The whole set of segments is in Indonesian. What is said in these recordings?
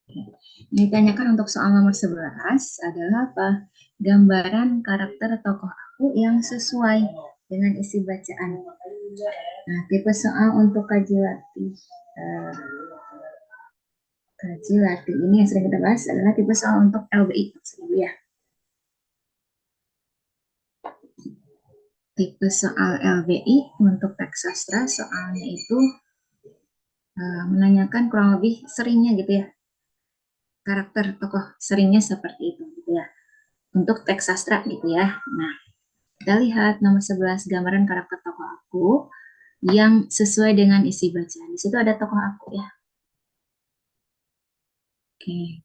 Yang ditanyakan untuk soal nomor 11 adalah apa? Gambaran karakter tokoh aku yang sesuai dengan isi bacaan. Nah, tipe soal untuk eh, kaji latih ini yang sering kita bahas adalah tipe soal untuk LBI. Ya. Tipe soal LBI untuk teks sastra soalnya itu menanyakan kurang lebih seringnya gitu ya, karakter tokoh seringnya seperti itu gitu ya, untuk teks sastra gitu ya. Nah, kita lihat nomor 11, gambaran karakter tokoh aku yang sesuai dengan isi bacaan. Di situ ada tokoh aku ya. Oke.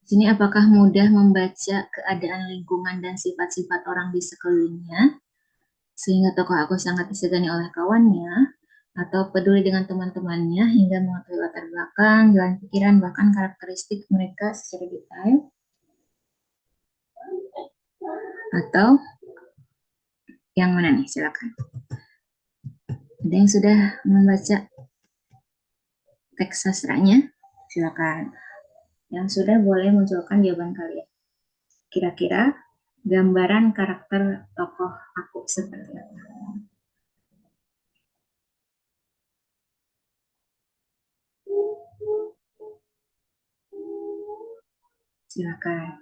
Di sini apakah mudah membaca keadaan lingkungan dan sifat-sifat orang di sekelilingnya sehingga tokoh aku sangat disegani oleh kawannya, atau peduli dengan teman-temannya hingga mengetahui latar belakang, jalan pikiran, bahkan karakteristik mereka secara detail, atau yang mana nih? Silakan. Ada yang sudah membaca teks sastranya? Silakan. Yang sudah boleh munculkan jawaban kalian. Kira-kira gambaran karakter tokoh aku seperti apa? Silakan.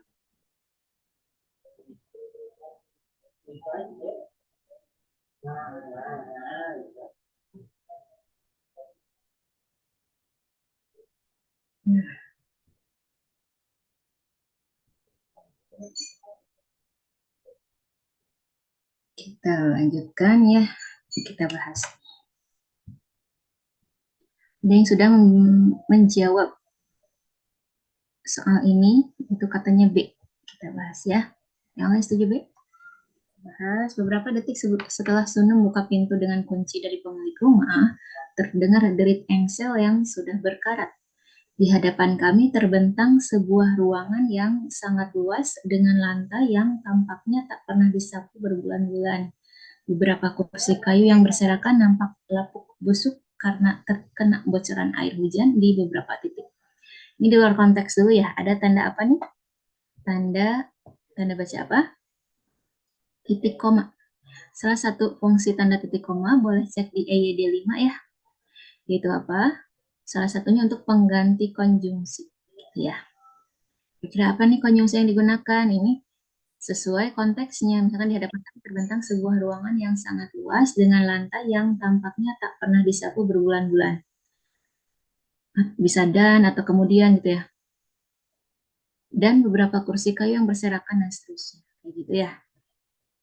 Nah, kita lanjutkan ya. Kita bahas. Ada yang sudah menjawab soal ini, itu katanya B. Kita bahas ya. Yang lain setuju B? Bahas beberapa detik setelah Sunu buka pintu dengan kunci dari pemilik rumah, terdengar derit engsel yang sudah berkarat. Di hadapan kami terbentang sebuah ruangan yang sangat luas dengan lantai yang tampaknya tak pernah disapu berbulan-bulan. Beberapa kursi kayu yang berserakan nampak lapuk busuk karena terkena bocoran air hujan di beberapa titik. Ini di luar konteks dulu ya. Ada tanda apa nih? Tanda tanda baca apa? Titik koma. Salah satu fungsi tanda titik koma boleh cek di EYD 5 ya. Yaitu apa? Salah satunya untuk pengganti konjungsi. Gitu ya. Kira apa nih konjungsi yang digunakan? Ini sesuai konteksnya. Misalkan di hadapan kami terbentang sebuah ruangan yang sangat luas dengan lantai yang tampaknya tak pernah disapu berbulan-bulan. Bisa dan atau kemudian gitu ya. Dan beberapa kursi kayu yang berserakan dan seterusnya. Kayak gitu ya.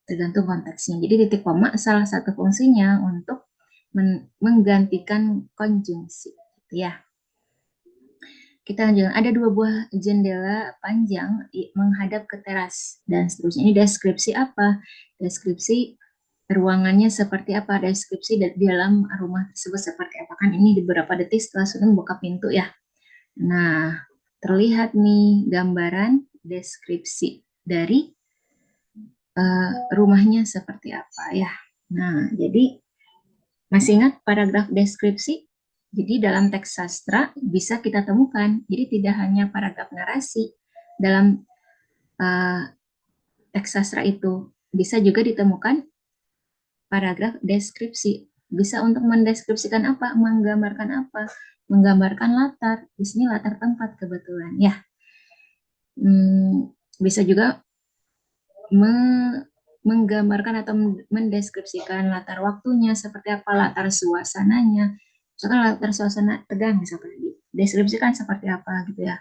Tergantung konteksnya. Jadi titik koma salah satu fungsinya untuk menggantikan konjungsi. Gitu ya. Kita lanjutkan. Ada dua buah jendela panjang menghadap ke teras dan seterusnya. Ini deskripsi apa? Deskripsi ruangannya seperti apa? Deskripsi di dalam rumah tersebut seperti apa? Kan ini di beberapa detik setelah sudah buka pintu ya. Nah, terlihat nih gambaran deskripsi dari rumahnya seperti apa ya. Nah, jadi masih ingat paragraf deskripsi? Jadi dalam teks sastra bisa kita temukan. Jadi tidak hanya paragraf narasi dalam uh, teks sastra itu, bisa juga ditemukan paragraf deskripsi. Bisa untuk mendeskripsikan apa, menggambarkan apa, menggambarkan latar. Di sini latar tempat kebetulan ya. Bisa juga menggambarkan atau mendeskripsikan latar waktunya seperti apa, latar suasananya. Misalkan latar suasana tegang misalkan deskripsikan seperti apa gitu ya.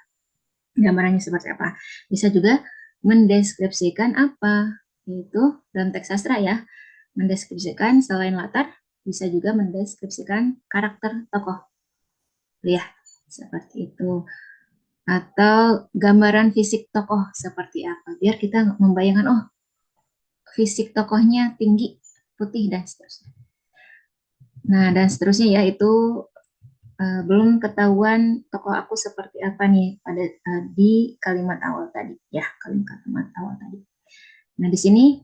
Gambarannya seperti apa. Bisa juga mendeskripsikan apa, itu dalam teks sastra ya. Mendeskripsikan selain latar, bisa juga mendeskripsikan karakter tokoh. Ya, seperti itu. Atau gambaran fisik tokoh seperti apa. Biar kita membayangkan, oh fisik tokohnya tinggi, putih, dan seterusnya. Nah, dan seterusnya ya, itu belum ketahuan tokoh aku seperti apa nih pada di kalimat awal tadi. Ya, kalimat awal tadi. Nah, di sini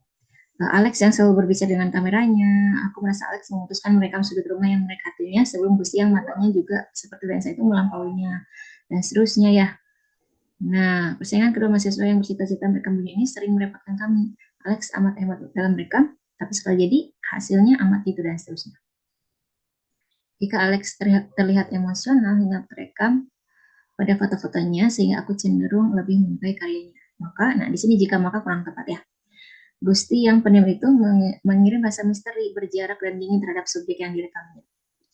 Alex yang selalu berbicara dengan kameranya. Aku merasa Alex memutuskan merekam sudut rumah yang mendekatinya sebelum Gusti yang matanya juga seperti lensa itu melampauinya. Dan seterusnya ya. Nah, persaingan kedua mahasiswa yang bercita-cita merekam dunia ini sering merepotkan kami. Alex amat hebat dalam merekam, tapi sekali jadi hasilnya amat itu dan seterusnya. Jika Alex terlihat emosional hingga terekam pada foto-fotonya, sehingga aku cenderung lebih menyukai karyanya. Maka, nah di sini jika maka kurang tepat ya. Gusti yang pendiam itu mengirim rasa misteri berjarak dan dingin terhadap subjek yang direkamnya.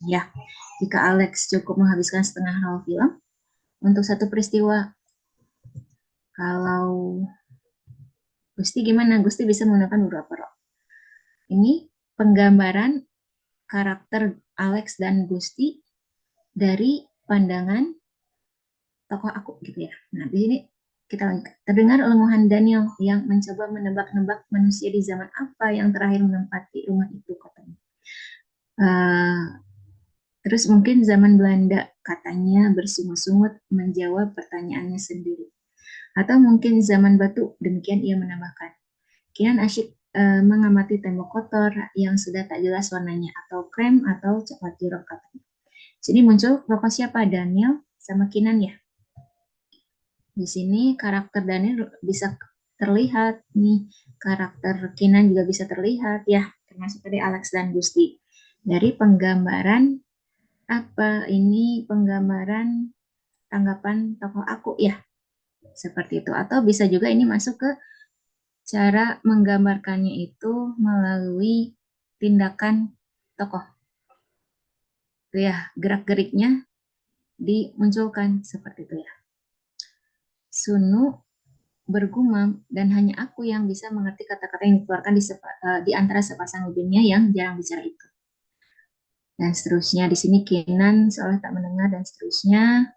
Ya, jika Alex cukup menghabiskan setengah hal film untuk satu peristiwa, kalau Gusti gimana? Gusti bisa menggunakan beberapa role. Ini penggambaran karakter Alex dan Gusti dari pandangan tokoh aku gitu ya. Nah, di sini kita lanjut. Terdengar lenguhan Daniel yang mencoba menebak-nebak manusia di zaman apa yang terakhir menempati rumah itu katanya. Terus mungkin zaman Belanda katanya bersungut-sungut menjawab pertanyaannya sendiri. Atau mungkin zaman batu, demikian ia menambahkan. Kian asyik mengamati tembok kotor yang sudah tak jelas warnanya, atau krem atau coklat jeruk katanya. Sini muncul tokoh siapa? Daniel sama Kinan ya. Di sini karakter Daniel bisa terlihat nih, karakter Kinan juga bisa terlihat ya, termasuk tadi Alex dan Gusti. Dari penggambaran apa ini penggambaran tanggapan tokoh aku ya, seperti itu. Atau bisa juga ini masuk ke cara menggambarkannya itu melalui tindakan tokoh. Itu ya, gerak-geriknya dimunculkan seperti itu ya. Sunu bergumam dan hanya aku yang bisa mengerti kata-kata yang dikeluarkan di antara sepasang bibirnya yang jarang bicara itu. Dan seterusnya di sini Kinan seolah tak mendengar dan seterusnya.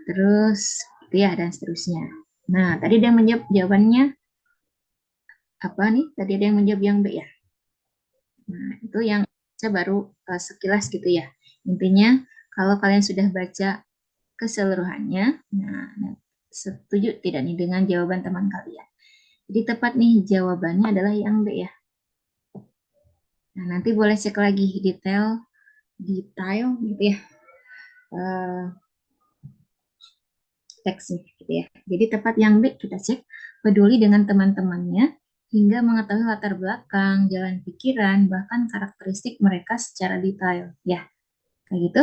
Terus itu ya dan seterusnya. Nah, tadi dia menjawab jawabannya apa nih? Tadi ada yang menjawab yang B ya. Nah, itu yang saya baru sekilas gitu ya. Intinya kalau kalian sudah baca keseluruhannya, nah setuju tidak nih dengan jawaban teman kalian? Jadi tepat nih jawabannya adalah yang B ya. Nah, nanti boleh cek lagi detail gitu ya. Teksnya gitu ya. Jadi tepat yang B kita cek peduli dengan teman-temannya hingga mengetahui latar belakang, jalan pikiran, bahkan karakteristik mereka secara detail. Ya, kayak gitu.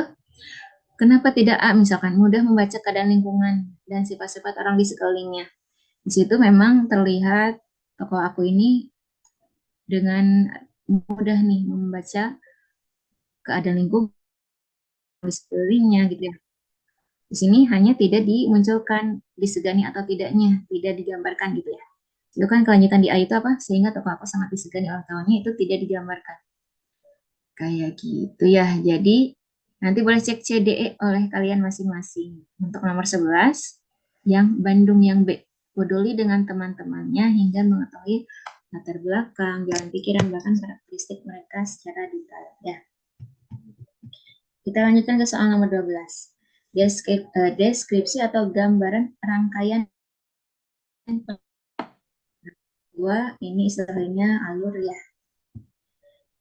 Kenapa tidak A? Misalkan mudah membaca keadaan lingkungan dan sifat-sifat orang di sekelilingnya. Di situ memang terlihat tokoh aku ini dengan mudah nih membaca keadaan lingkungan di sekelilingnya gitu ya. Di sini hanya tidak dimunculkan disegani atau tidaknya, tidak digambarkan gitu ya. Itu kan kelanjutan di A itu apa? Sehingga tokoh aku sangat disegani oleh kawannya itu tidak digambarkan. Kayak gitu ya. Jadi nanti boleh cek CDE oleh kalian masing-masing. Untuk nomor 11, yang Bandung yang B. Peduli dengan teman-temannya hingga mengetahui latar belakang, jalan pikiran, bahkan karakteristik mereka secara detail. Ya. Kita lanjutkan ke soal nomor 12. Deskripsi atau gambaran rangkaian dua, ini istilahnya alur ya,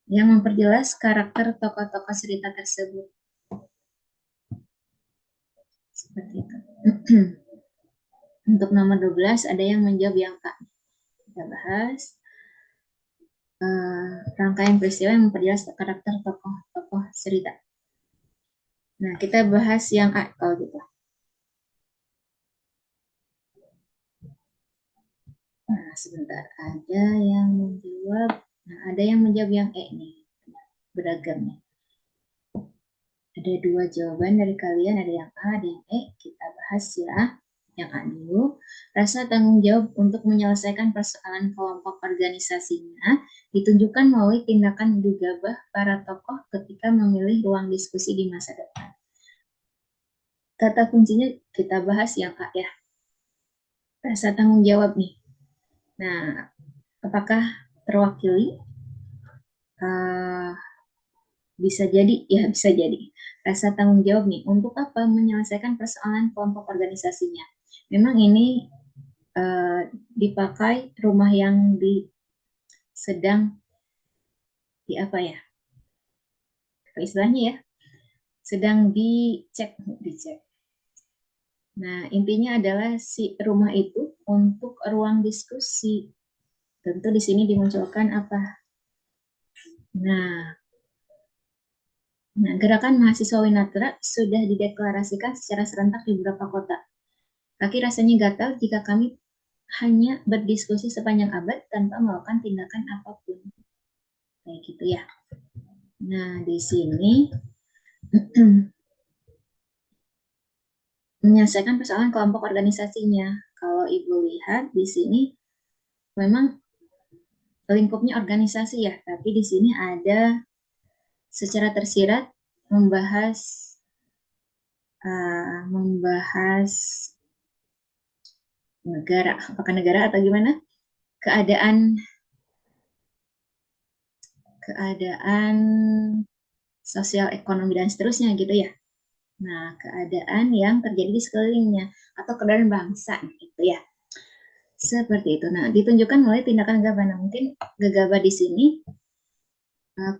yang memperjelas karakter tokoh-tokoh cerita tersebut. Seperti itu. Untuk nomor 12 ada yang menjawab yang K. Kita bahas rangkaian peristiwa yang memperjelas karakter tokoh-tokoh cerita. Nah, kita bahas yang A kalau gitu. Nah, sebentar. Ada yang menjawab. Nah, ada yang menjawab yang E nih. Beragam nih. Ada dua jawaban dari kalian, ada yang A, ada yang E. Kita bahas ya. Yang A dulu, rasa tanggung jawab untuk menyelesaikan persoalan kelompok organisasinya ditunjukkan melalui tindakan gegabah para tokoh ketika memilih ruang diskusi di masa depan. Kata kuncinya kita bahas yang A ya. Rasa tanggung jawab nih. Nah, apakah terwakili? Bisa jadi, ya bisa jadi. Rasa tanggung jawab nih, untuk apa? Menyelesaikan persoalan kelompok organisasinya. Memang ini dipakai rumah yang sedang di apa ya? Apa istilahnya ya? Sedang dicek. Nah, intinya adalah si rumah itu untuk ruang diskusi. Tentu di sini dimunculkan apa? Nah, gerakan mahasiswa Winatra sudah dideklarasikan secara serentak di beberapa kota. Kaki rasanya gatal jika kami hanya berdiskusi sepanjang abad tanpa melakukan tindakan apapun. Kayak gitu ya. Nah, di sini menyelesaikan persoalan kelompok organisasinya. Kalau Ibu lihat di sini memang lingkupnya organisasi ya, tapi di sini ada secara tersirat membahas membahas negara, apakah negara atau gimana? Keadaan sosial, ekonomi dan seterusnya gitu ya. Nah, keadaan yang terjadi di sekelilingnya atau keadaan bangsa gitu ya. Seperti itu. Nah, ditunjukkan melalui tindakan gegabah. Nah, mungkin gegabah di sini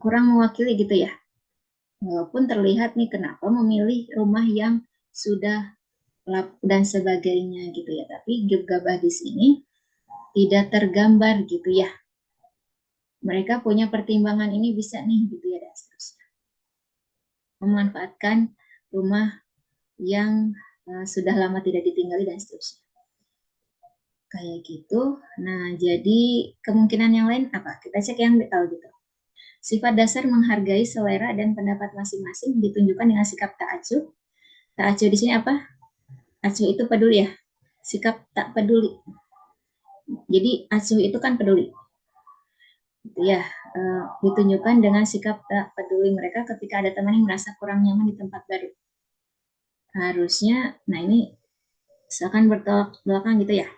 kurang mewakili gitu ya. Walaupun terlihat nih kenapa memilih rumah yang sudah lap dan sebagainya gitu ya. Tapi gegabah di sini tidak tergambar gitu ya. Mereka punya pertimbangan ini bisa nih gitu ya dan seterusnya. Memanfaatkan rumah yang sudah lama tidak ditinggali dan seterusnya. Kayak gitu. Nah, jadi kemungkinan yang lain apa? Kita cek yang detail gitu. Sifat dasar menghargai selera dan pendapat masing-masing ditunjukkan dengan sikap tak acuh. Tak acuh di sini apa? Acuh itu peduli ya. Sikap tak peduli. Jadi acuh itu kan peduli. Gitu ya. Ditunjukkan dengan sikap tak peduli mereka ketika ada teman yang merasa kurang nyaman di tempat baru. Harusnya, nah ini seakan bertolak belakang gitu ya.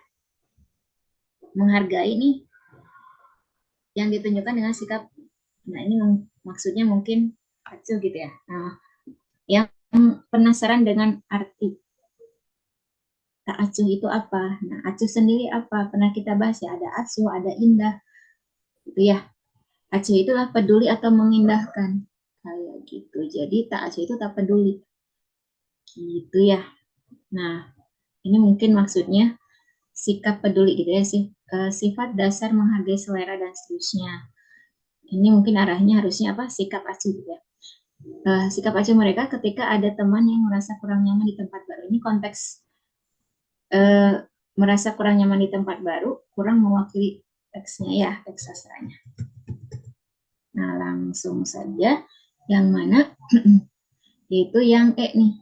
Menghargai nih yang ditunjukkan dengan sikap, nah ini maksudnya mungkin acuh gitu ya. Nah, yang penasaran dengan arti tak acuh itu apa? Nah, acuh sendiri apa? Pernah kita bahas ya, ada acuh, ada indah. Gitu ya. Acuh itulah peduli atau mengindahkan. Kayak gitu. Jadi tak acuh itu tak peduli. Gitu ya. Nah, ini mungkin maksudnya sikap peduli gitu ya sih. Sifat dasar menghargai selera dan seterusnya. Ini mungkin arahnya harusnya apa? Sikap acuh gitu ya. Sikap acuh mereka ketika ada teman yang merasa kurang nyaman di tempat baru. Ini konteks merasa kurang nyaman di tempat baru, kurang mewakili teksnya ya, teks sastranya. Nah, langsung saja yang mana yaitu yang E nih.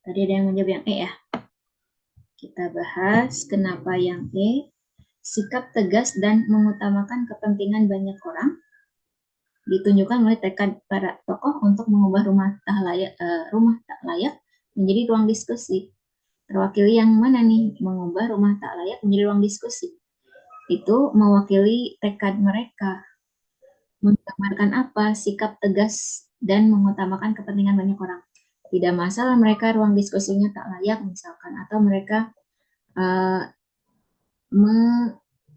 Tadi ada yang menjawab yang E ya. Kita bahas kenapa yang E. Sikap tegas dan mengutamakan kepentingan banyak orang ditunjukkan oleh tekad para tokoh untuk mengubah rumah tak layak menjadi ruang diskusi. Terwakili yang mana nih? Mengubah rumah tak layak menjadi ruang diskusi. Itu mewakili tekad mereka. Menggambarkan apa? Sikap tegas dan mengutamakan kepentingan banyak orang. Tidak masalah mereka ruang diskusinya tak layak misalkan, atau mereka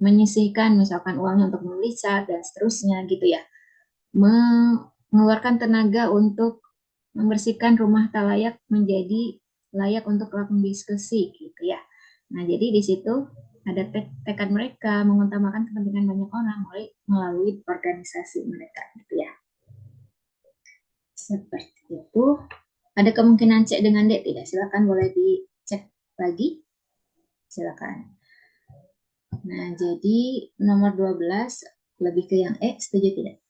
menyisihkan misalkan uangnya untuk membeli cat dan seterusnya gitu ya. Mengeluarkan tenaga untuk membersihkan rumah tak layak menjadi layak untuk melakukan diskusi gitu ya. Nah, jadi di situ ada tekad mereka mengutamakan kepentingan banyak orang melalui organisasi mereka gitu ya. Seperti itu. Ada kemungkinan C dengan D tidak? Silakan boleh dicek lagi. Silakan. Nah, jadi nomor 12 lebih ke yang E, setuju tidak?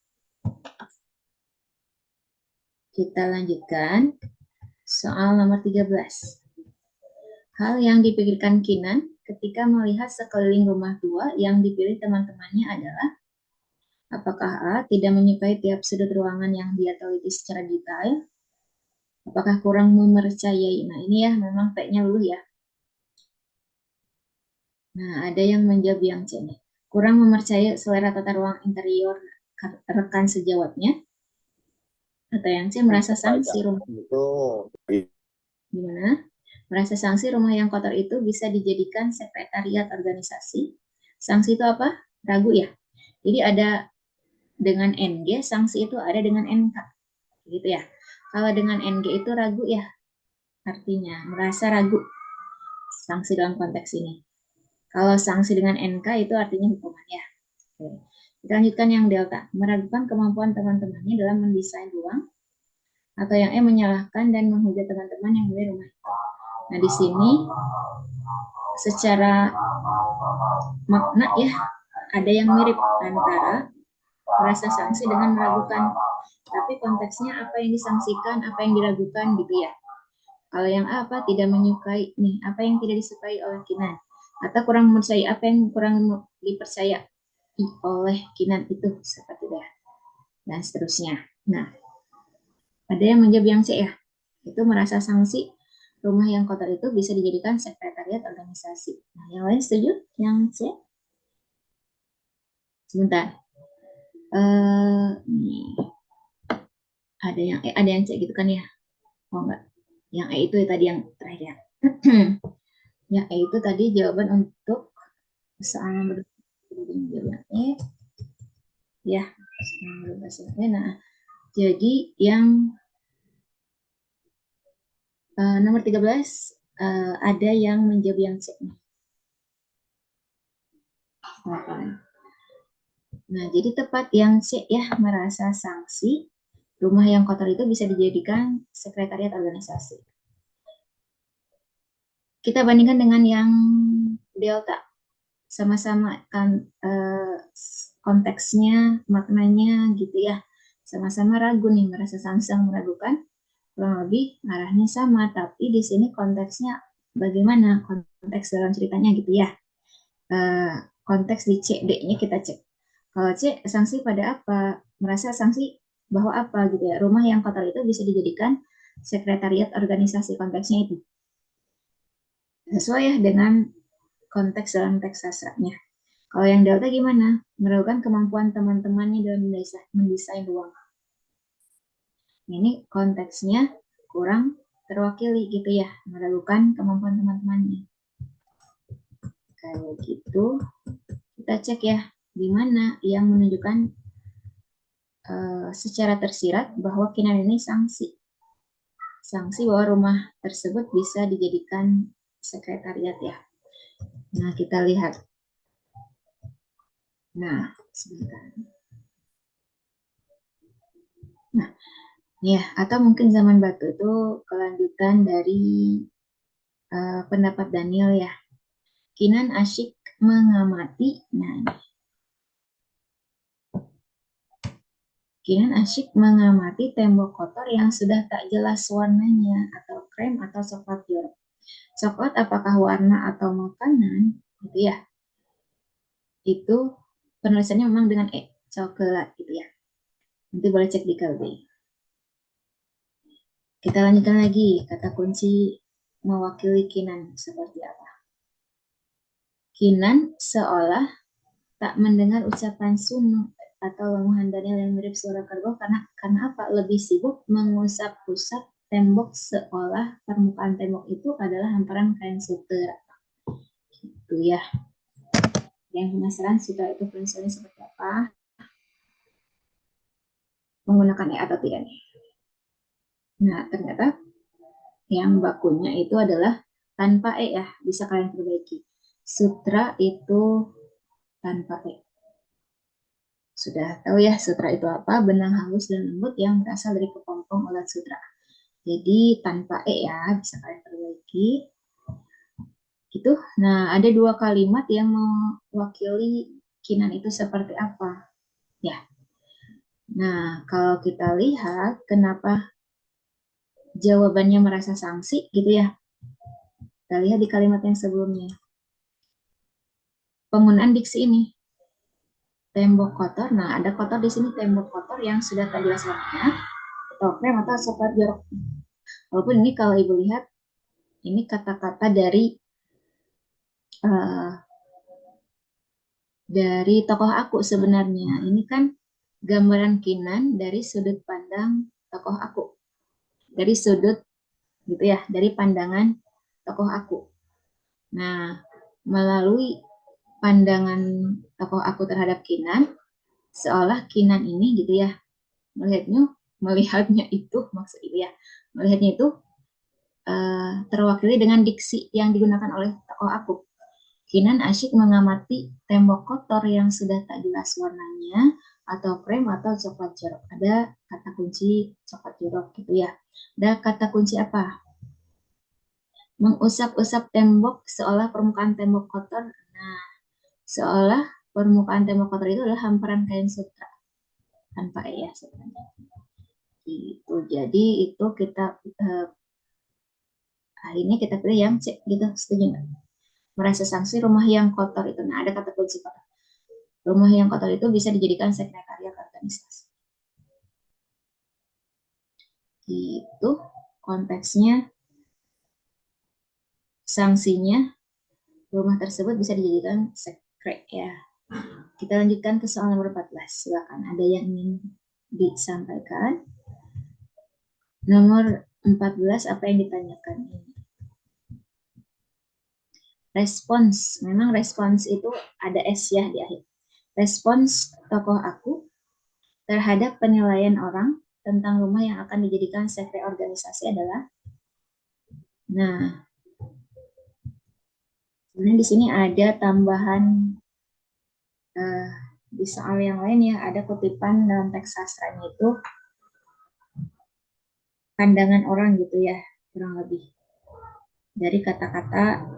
Kita lanjutkan. Soal nomor 13. Hal yang dipikirkan Kinan ketika melihat sekeliling rumah tua yang dipilih teman-temannya adalah apakah A tidak menyukai tiap sudut ruangan yang dia teliti secara detail? Apakah kurang mempercayai? Nah, ini ya memang P-nya dulu ya. Nah, ada yang menjawab yang C nih. Kurang mempercayai selera tata ruang interior rekan sejawatnya. Atau yang C merasa sanksi rumah. Gimana? Merasa sanksi rumah yang kotor itu bisa dijadikan sekretariat organisasi. Sanksi itu apa? Ragu ya. Jadi ada dengan NG, sanksi itu ada dengan NK. Gitu ya. Kalau dengan NG itu ragu ya, artinya merasa ragu sanksi dalam konteks ini. Kalau sanksi dengan NK itu artinya hukuman ya. Oke. Kita lanjutkan yang delta. Meragukan kemampuan teman-temannya dalam mendesain ruang, atau yang E menyalahkan dan menghujat teman-teman yang beli rumah itu. Nah, di sini secara makna ya ada yang mirip antara merasa sanksi dengan meragukan. Tapi konteksnya apa yang disangsikan, apa yang diragukan gitu ya. Kalau yang A apa tidak menyukai nih, apa yang tidak disukai oleh Kinan, atau kurang percaya, apa yang kurang dipercaya oleh Kinan itu seperti itu dan seterusnya. Nah, ada yang menjawab yang C ya, itu merasa sanksi rumah yang kotor itu bisa dijadikan sekretariat organisasi. Nah, yang lain setuju? Yang C? Sebentar. Nih. Ada yang C gitu kan ya? Oh enggak. Yang E itu ya tadi yang terakhir ya. Yang E itu tadi jawaban untuk soal jawaban E. Ya, nah, jadi yang nomor 13 ada yang menjawab yang C. Nah, jadi tepat yang C ya, merasa sanksi rumah yang kotor itu bisa dijadikan sekretariat organisasi. Kita bandingkan dengan yang delta. Sama-sama kan konteksnya, maknanya gitu ya. Sama-sama ragu nih, merasa sanksi meragukan. Kurang lebih arahnya sama, tapi di sini konteksnya bagaimana konteks dalam ceritanya gitu ya. Konteks di C, D-nya kita cek. Kalau C, sanksi pada apa? Merasa sanksi bahwa apa gitu ya. Rumah yang kotor itu bisa dijadikan sekretariat organisasi, konteksnya itu. Sesuai ya dengan konteks dalam teks sastranya. Kalau yang delta gimana? Meragukan kemampuan teman-temannya dalam mendesain ruang. Ini konteksnya kurang terwakili gitu ya, meragukan kemampuan teman-temannya. Kayak gitu, kita cek ya, di mana yang menunjukkan secara tersirat bahwa Kinan ini sanksi. Sanksi bahwa rumah tersebut bisa dijadikan sekretariat ya. Nah, kita lihat. Nah, sebentar. Nah, ya, atau mungkin zaman batu itu kelanjutan dari pendapat Daniel ya. Kinan asyik mengamati. Nah, Kinan asyik mengamati tembok kotor yang sudah tak jelas warnanya, atau krem atau coklat jorok. Coklat apakah warna atau makanan? Gitu ya. Itu penulisannya memang dengan E, coklat gitu ya. Nanti boleh cek di KLB. Kita lanjutkan lagi, kata kunci mewakili Kinan seperti apa. Kinan seolah tak mendengar ucapan Sunu atau lemuhan Daniel yang mirip suara kerbau karena apa? Lebih sibuk mengusap-usap tembok seolah permukaan tembok itu adalah hamparan kain sutra. Gitu ya. Yang penasaran sutra itu fungsinya seperti apa? Menggunakan E atau tidak nih? Nah, ternyata yang bakunya itu adalah tanpa E ya, bisa kalian perbaiki. Sutra itu tanpa E. Sudah tahu ya sutra itu apa? Benang halus dan lembut yang berasal dari kepompong ulat sutra. Jadi tanpa E ya, bisa kalian perbaiki. Gitu. Nah, ada dua kalimat yang mewakili Kinan itu seperti apa. Ya. Nah, kalau kita lihat kenapa jawabannya merasa sanksi gitu ya. Kita lihat di kalimat yang sebelumnya. Penggunaan diksi ini. Tembok kotor. Nah, ada kotor di sini, tembok kotor yang sudah tak jelas warnanya, atau krem atau coklat jorok. Walaupun ini kalau Ibu lihat, ini kata-kata uh, dari tokoh aku sebenarnya. Ini kan gambaran Kinan dari sudut pandang tokoh aku. Dari sudut gitu ya, dari pandangan tokoh aku. Nah, melalui pandangan tokoh aku terhadap Kinan, seolah Kinan ini gitu ya, melihatnya itu maksud itu ya, melihatnya itu terwakili dengan diksi yang digunakan oleh tokoh aku. Kinan asyik mengamati tembok kotor yang sudah tak jelas warnanya, atau krem atau coklat jorok. Ada kata kunci coklat jorok gitu ya. Ada kata kunci apa? Mengusap-usap tembok seolah permukaan tembok kotor. Nah, seolah permukaan tembok kotor itu adalah hamparan kain sutra tanpa ya sebenarnya. Gitu. Jadi itu kita akhirnya kita pilih yang C gitu. Setuju nggak? Merasa sanksi rumah yang kotor itu. Nah, ada kata kunci kotor. Rumah yang kotor itu bisa dijadikan sekretariat organisasi. Gitu konteksnya, sanksinya rumah tersebut bisa dijadikan sekret ya. Kita lanjutkan ke soal nomor 14. Silakan, ada yang ingin disampaikan? Nomor 14, apa yang ditanyakan ini? Respons, memang respons itu ada S ya di akhir. Respons tokoh aku terhadap penilaian orang tentang rumah yang akan dijadikan sekret organisasi adalah, nah, sebenarnya di sini ada tambahan eh, di soal yang lain ya, ada kutipan dalam teks sastranya itu pandangan orang gitu ya, kurang lebih dari kata-kata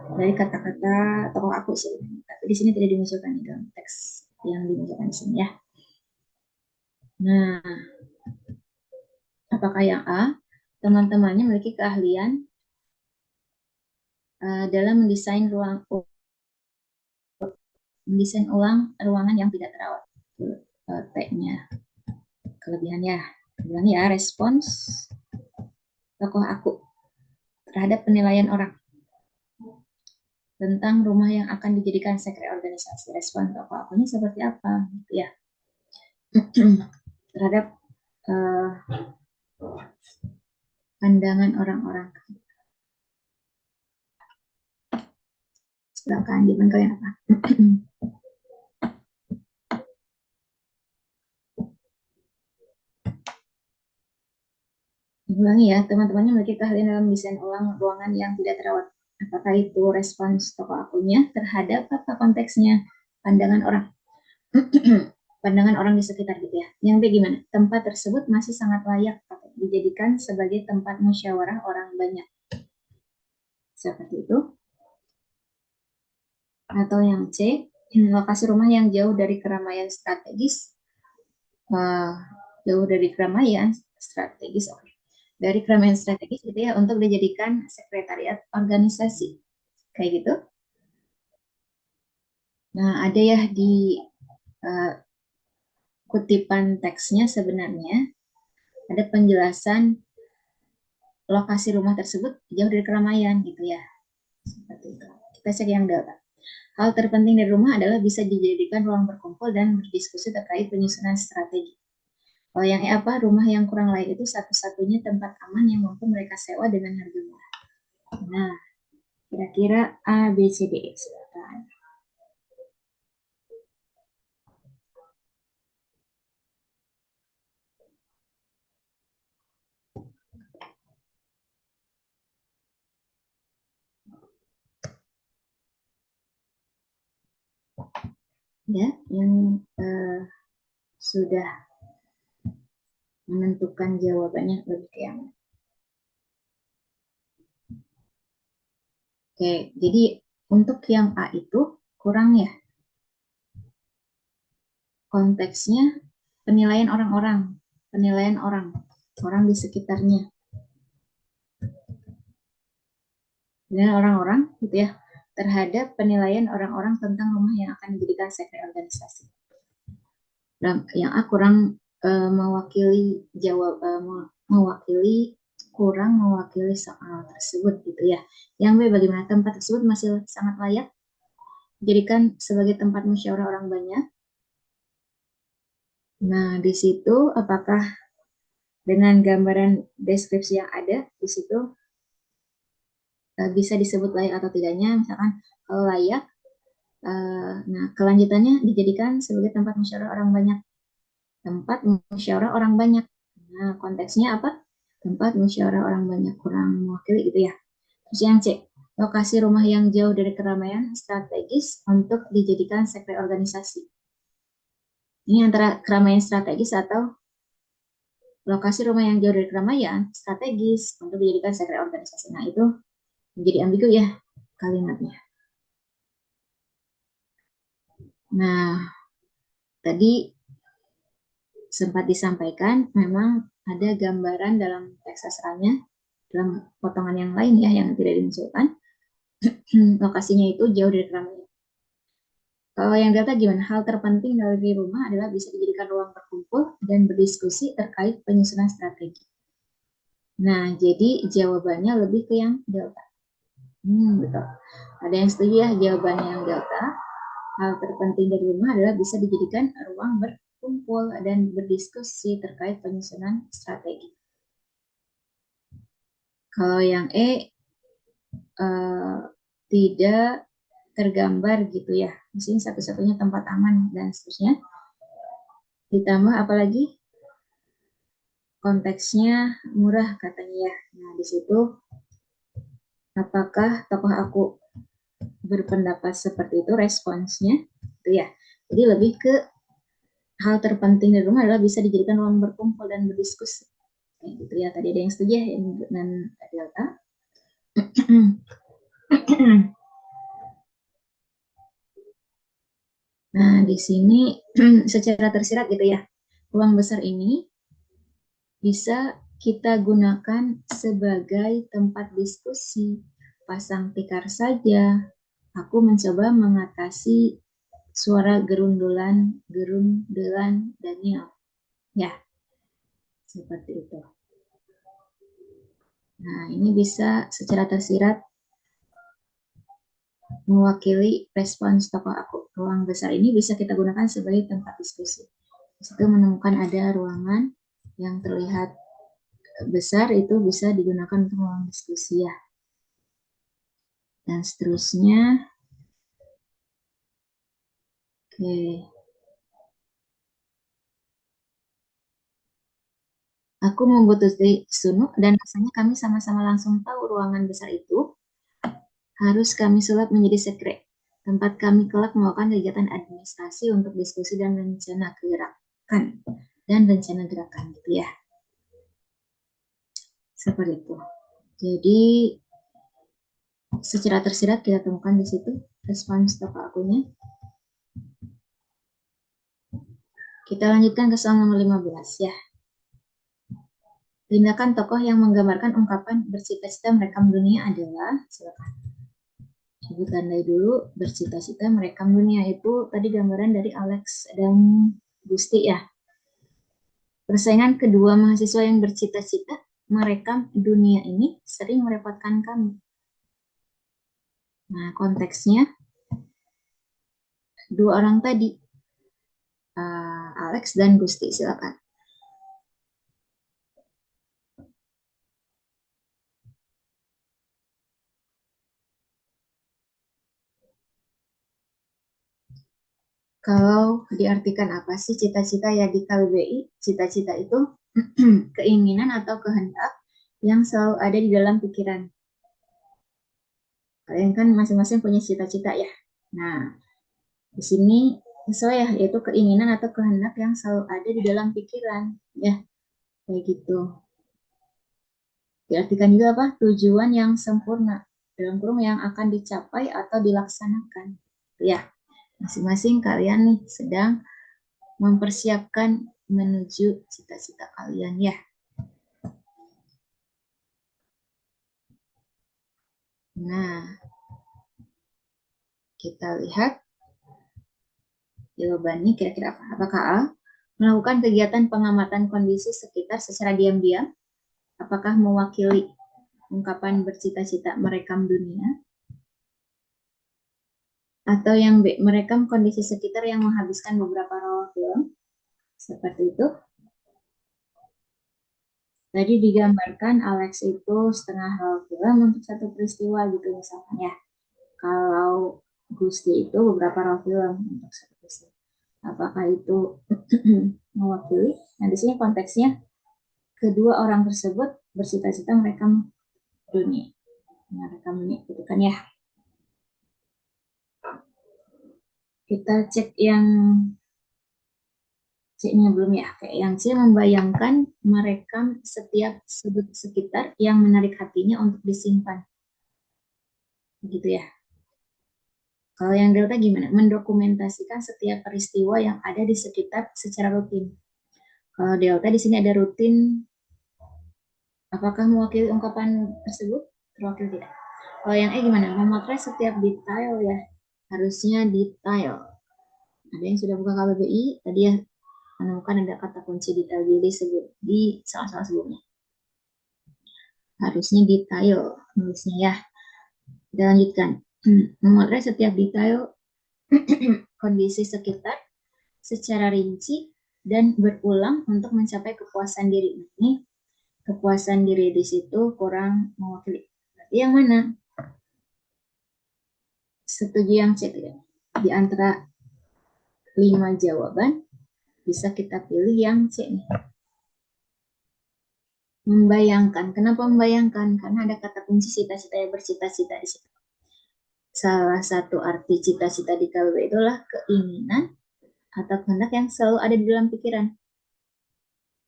tokoh aku sebenarnya. Tapi di sini tidak dimasukkan di dalam teks yang dimasukkan di sini ya. Nah, apakah yang A, teman-temannya memiliki keahlian dalam mendesain ulang ruangan yang tidak terawat. T-nya kelebihan ya. Kelebihan ya, respons tokoh aku terhadap penilaian orang tentang rumah yang akan dijadikan sekret organisasi. Respon tokoh aku ini seperti apa gitu ya. Terhadap uh, pandangan orang-orang. Silakan jawaban kalian apa? Ulangi ya, teman-temannya memiliki keahlian dalam desain ulang ruangan yang tidak terawat. Apakah itu respons tokoh akunya terhadap apa konteksnya? Pandangan orang. Pandangan orang di sekitar gitu ya. Yang B gimana? Tempat tersebut masih sangat layak dijadikan sebagai tempat musyawarah orang banyak. Seperti itu. Atau yang C, lokasi rumah yang jauh dari keramaian strategis. Jauh dari keramaian strategis, oke. Dari keramaian strategis gitu ya, untuk dijadikan sekretariat organisasi. Kayak gitu. Nah, ada ya di uh, kutipan teksnya sebenarnya, ada penjelasan lokasi rumah tersebut jauh dari keramaian gitu ya. Seperti itu. Kita cek yang delta. Hal terpenting dari rumah adalah bisa dijadikan ruang berkumpul dan berdiskusi terkait penyusunan strategi. Kalau yang apa? Rumah yang kurang layak itu satu-satunya tempat aman yang mampu mereka sewa dengan harga murah. Nah, kira-kira A, B, C, D, E. Silakan. Ya, yang sudah menentukan jawabannya lebih ke yang. Oke, jadi untuk yang A itu kurang ya. Konteksnya penilaian orang-orang, penilaian orang di sekitarnya. Penilaian orang-orang gitu ya, terhadap penilaian orang-orang tentang rumah yang akan dijadikan sekret organisasi. Dan yang A kurang kurang mewakili soal tersebut gitu ya. Yang B bagaimana, tempat tersebut masih sangat layak dijadikan sebagai tempat musyawarah orang banyak. Nah, di situ apakah dengan gambaran deskripsi yang ada di situ bisa disebut layak atau tidaknya? Misalkan kalau layak, nah kelanjutannya dijadikan sebagai tempat musyawarah orang banyak. tempat musyawarah orang banyak. Nah, konteksnya apa? Tempat musyawarah orang banyak, kurang mewakili gitu ya. Terus yang C, lokasi rumah yang jauh dari keramaian strategis untuk dijadikan sekre organisasi. Ini antara keramaian strategis atau lokasi rumah yang jauh dari keramaian strategis untuk dijadikan sekre organisasi. Nah, itu menjadi ambigu ya kalimatnya. Nah, tadi sempat disampaikan memang ada gambaran dalam teks sastranya dalam potongan yang lain ya yang tidak dimunculkan. Lokasinya itu jauh dari keramaian. Kalau yang data gimana? Hal terpenting dari rumah adalah bisa dijadikan ruang berkumpul dan berdiskusi terkait penyusunan strategi. Nah, jadi jawabannya lebih ke yang delta. Betul. Ada yang setuju ya jawabannya yang delta? Hal terpenting dari rumah adalah bisa dijadikan ruang berkumpul dan berdiskusi terkait penyusunan strategi. Kalau yang tidak tergambar gitu ya. Di sini satu-satunya tempat aman dan seterusnya. Ditambah apalagi konteksnya murah katanya ya. Nah, di situ apakah tokoh aku berpendapat seperti itu responsnya? Itu ya. Jadi lebih ke hal terpenting di rumah adalah bisa dijadikan ruang berkumpul dan berdiskusi. Kayak gitu ya. Tadi ada yang setuju ya dengan delta. Nah, di sini secara tersirat gitu ya. Ruang besar ini bisa kita gunakan sebagai tempat diskusi. Pasang tikar saja. Aku mencoba mengatasi suara gerundulan Daniel. Ya, seperti itu. Nah, ini bisa secara tersirat mewakili respons tokoh aku. Ruang besar ini bisa kita gunakan sebagai tempat diskusi. Di situ menemukan ada ruangan yang terlihat besar itu bisa digunakan untuk ruang diskusi ya. Dan seterusnya. Oke. Aku membutuhkan Sunu dan rasanya kami sama-sama langsung tahu ruangan besar itu harus kami sulap menjadi sekret. Tempat kami kelak melakukan kegiatan administrasi untuk diskusi dan rencana gerakan. Gitu ya. Seperti itu. Jadi secara tersirat kita temukan di situ respons tokoh akunya. Kita lanjutkan ke soal nomor 15 ya. Tindakan tokoh yang menggambarkan ungkapan bercita-cita merekam dunia adalah, silakan. Ibu tandai dulu, bercita-cita merekam dunia itu tadi gambaran dari Alex dan Gusti ya. Persaingan kedua mahasiswa yang bercita-cita merekam dunia ini sering merepotkan kami. Nah, konteksnya dua orang tadi, Alex dan Gusti, silakan. Kalau diartikan apa sih cita-cita ya di KBBI? Cita-cita itu keinginan atau kehendak yang selalu ada di dalam pikiran. Kalian kan masing-masing punya cita-cita ya. Nah, di sini sesuai ya, yaitu keinginan atau kehendak yang selalu ada di dalam pikiran. Ya, kayak gitu. Diartikan juga apa? Tujuan yang sempurna. Dalam kurung yang akan dicapai atau dilaksanakan. Ya, masing-masing kalian nih sedang mempersiapkan menuju cita-cita kalian ya. Nah, kita lihat jawabannya kira-kira apa. Apakah A, melakukan kegiatan pengamatan kondisi sekitar secara diam-diam? Apakah mewakili ungkapan bercita-cita merekam dunia? Atau yang B, merekam kondisi sekitar yang menghabiskan beberapa role film? Seperti itu. Tadi digambarkan Alex itu setengah role film untuk satu peristiwa gitu misalkan ya. Kalau Gusti itu beberapa role film untuk satu peristiwa. Apakah itu mewakili. Nah, di sini konteksnya kedua orang tersebut bercita-cita merekam dunia. Merekam dunia, gitu kan ya. Kita cek yang C-nya belum ya. Kayak yang C membayangkan merekam setiap sudut sekitar yang menarik hatinya untuk disimpan. Gitu ya. Kalau yang delta gimana? Mendokumentasikan setiap peristiwa yang ada di sekitar secara rutin. Kalau delta di sini ada rutin, apakah mewakili ungkapan tersebut? Terwakil tidak. Kalau yang E gimana? Memotret setiap detail ya. Harusnya detail. Ada yang sudah buka KBBI, tadi ya menemukan ada kata kunci detail di salah-salah sebelumnya. Harusnya detail nulisnya ya. Kita lanjutkan. Memotret setiap detail kondisi sekitar secara rinci dan berulang untuk mencapai kepuasan diri. Ini kepuasan diri di situ kurang mewakili. Berarti yang mana? Setuju yang C tidak? Di antara 5 jawaban bisa kita pilih yang C nih. Membayangkan. Kenapa membayangkan? Karena ada kata kunci cita-cita yang bercita-cita di situ. Salah satu arti cita-cita di KBB itulah keinginan atau kehendak yang selalu ada di dalam pikiran.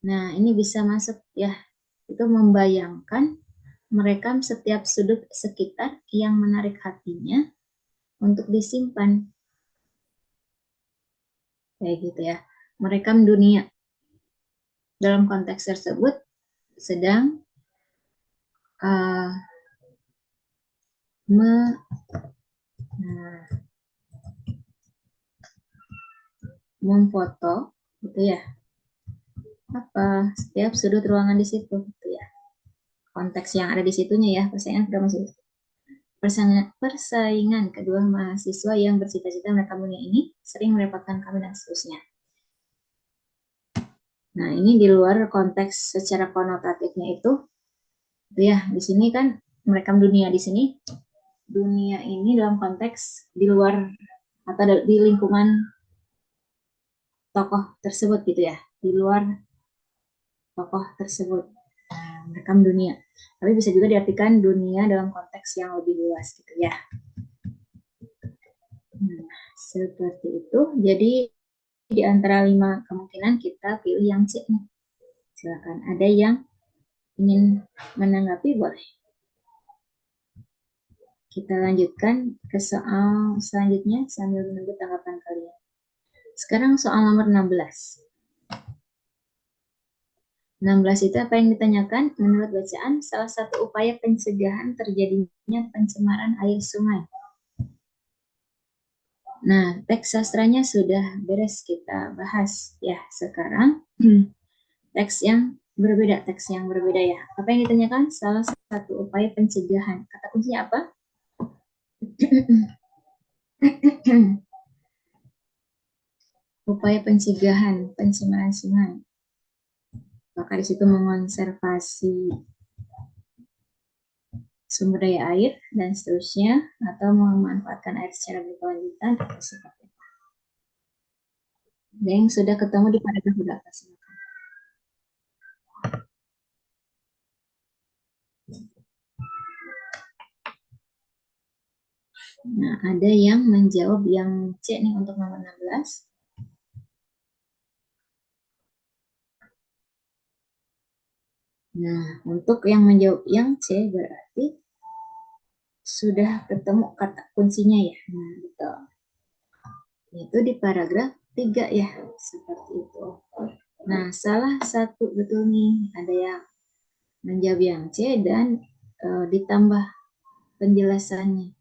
Nah, ini bisa masuk ya. Itu membayangkan merekam setiap sudut sekitar yang menarik hatinya untuk disimpan. Kayak gitu ya. Merekam dunia. Dalam konteks tersebut sedang memfoto gitu ya. Apa setiap sudut ruangan di situ gitu ya. Konteks yang ada di situnya ya, persaingan kedua mahasiswa yang bercita-cita merekam dunia ini sering merepotkan kami dan seterusnya. Nah, ini di luar konteks secara konotatifnya itu ya, di sini kan merekam dunia di sini. Dunia ini dalam konteks di luar atau di lingkungan tokoh tersebut gitu ya, di luar tokoh tersebut. Merekam dunia. Tapi bisa juga diartikan dunia dalam konteks yang lebih luas gitu ya. Nah, seperti itu. Jadi di antara 5 kemungkinan kita pilih yang C. Silakan. Ada yang ingin menanggapi boleh. Kita lanjutkan ke soal selanjutnya sambil menunggu tanggapan kalian. Sekarang soal nomor 16. 16 itu apa yang ditanyakan? Menurut bacaan, salah satu upaya pencegahan terjadinya pencemaran air sungai. Nah, teks sastranya sudah beres kita bahas ya. Sekarang teks yang berbeda ya. Apa yang ditanyakan? Salah satu upaya pencegahan. Kata kuncinya apa? Upaya pencegahan pencemaran sungai. Apakah di situ mengonservasi sumber daya air dan seterusnya, atau memanfaatkan air secara berkelanjutan atau seperti itu. Ada yang sudah ketemu di paragraf berapa? Nah, ada yang menjawab yang C nih untuk nomor 16. Nah, untuk yang menjawab yang C berarti sudah ketemu kata kuncinya ya. Nah, betul. Itu di paragraf 3 ya, seperti itu. Nah, salah satu betul nih, ada yang menjawab yang C dan ditambah penjelasannya.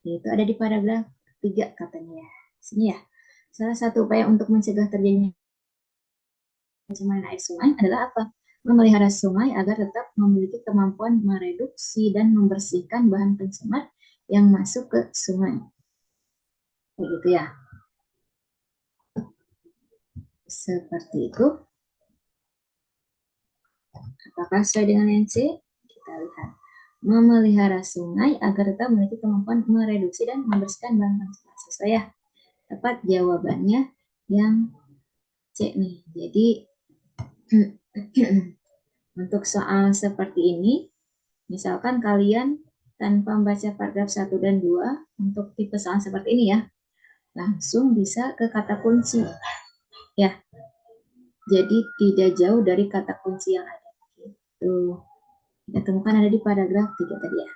Yaitu ada di paragraf 3 katanya ya. Sini ya. Salah satu upaya untuk mencegah terjadinya pencemaran air sungai adalah apa? Memelihara sungai agar tetap memiliki kemampuan mereduksi dan membersihkan bahan pencemar yang masuk ke sungai. Begitu ya. Seperti itu. Apakah sesuai dengan yang C? Kita lihat. Memelihara sungai agar tetap memiliki kemampuan mereduksi dan membersihkan bahan pencemar. Sesuai ya. Tepat jawabannya yang C nih. Jadi untuk soal seperti ini, misalkan kalian tanpa membaca paragraf 1 dan 2, untuk tipe soal seperti ini ya, langsung bisa ke kata kunci. Ya, jadi tidak jauh dari kata kunci yang ada. Gitu. Kita temukan ada di paragraf 3 tadi ya.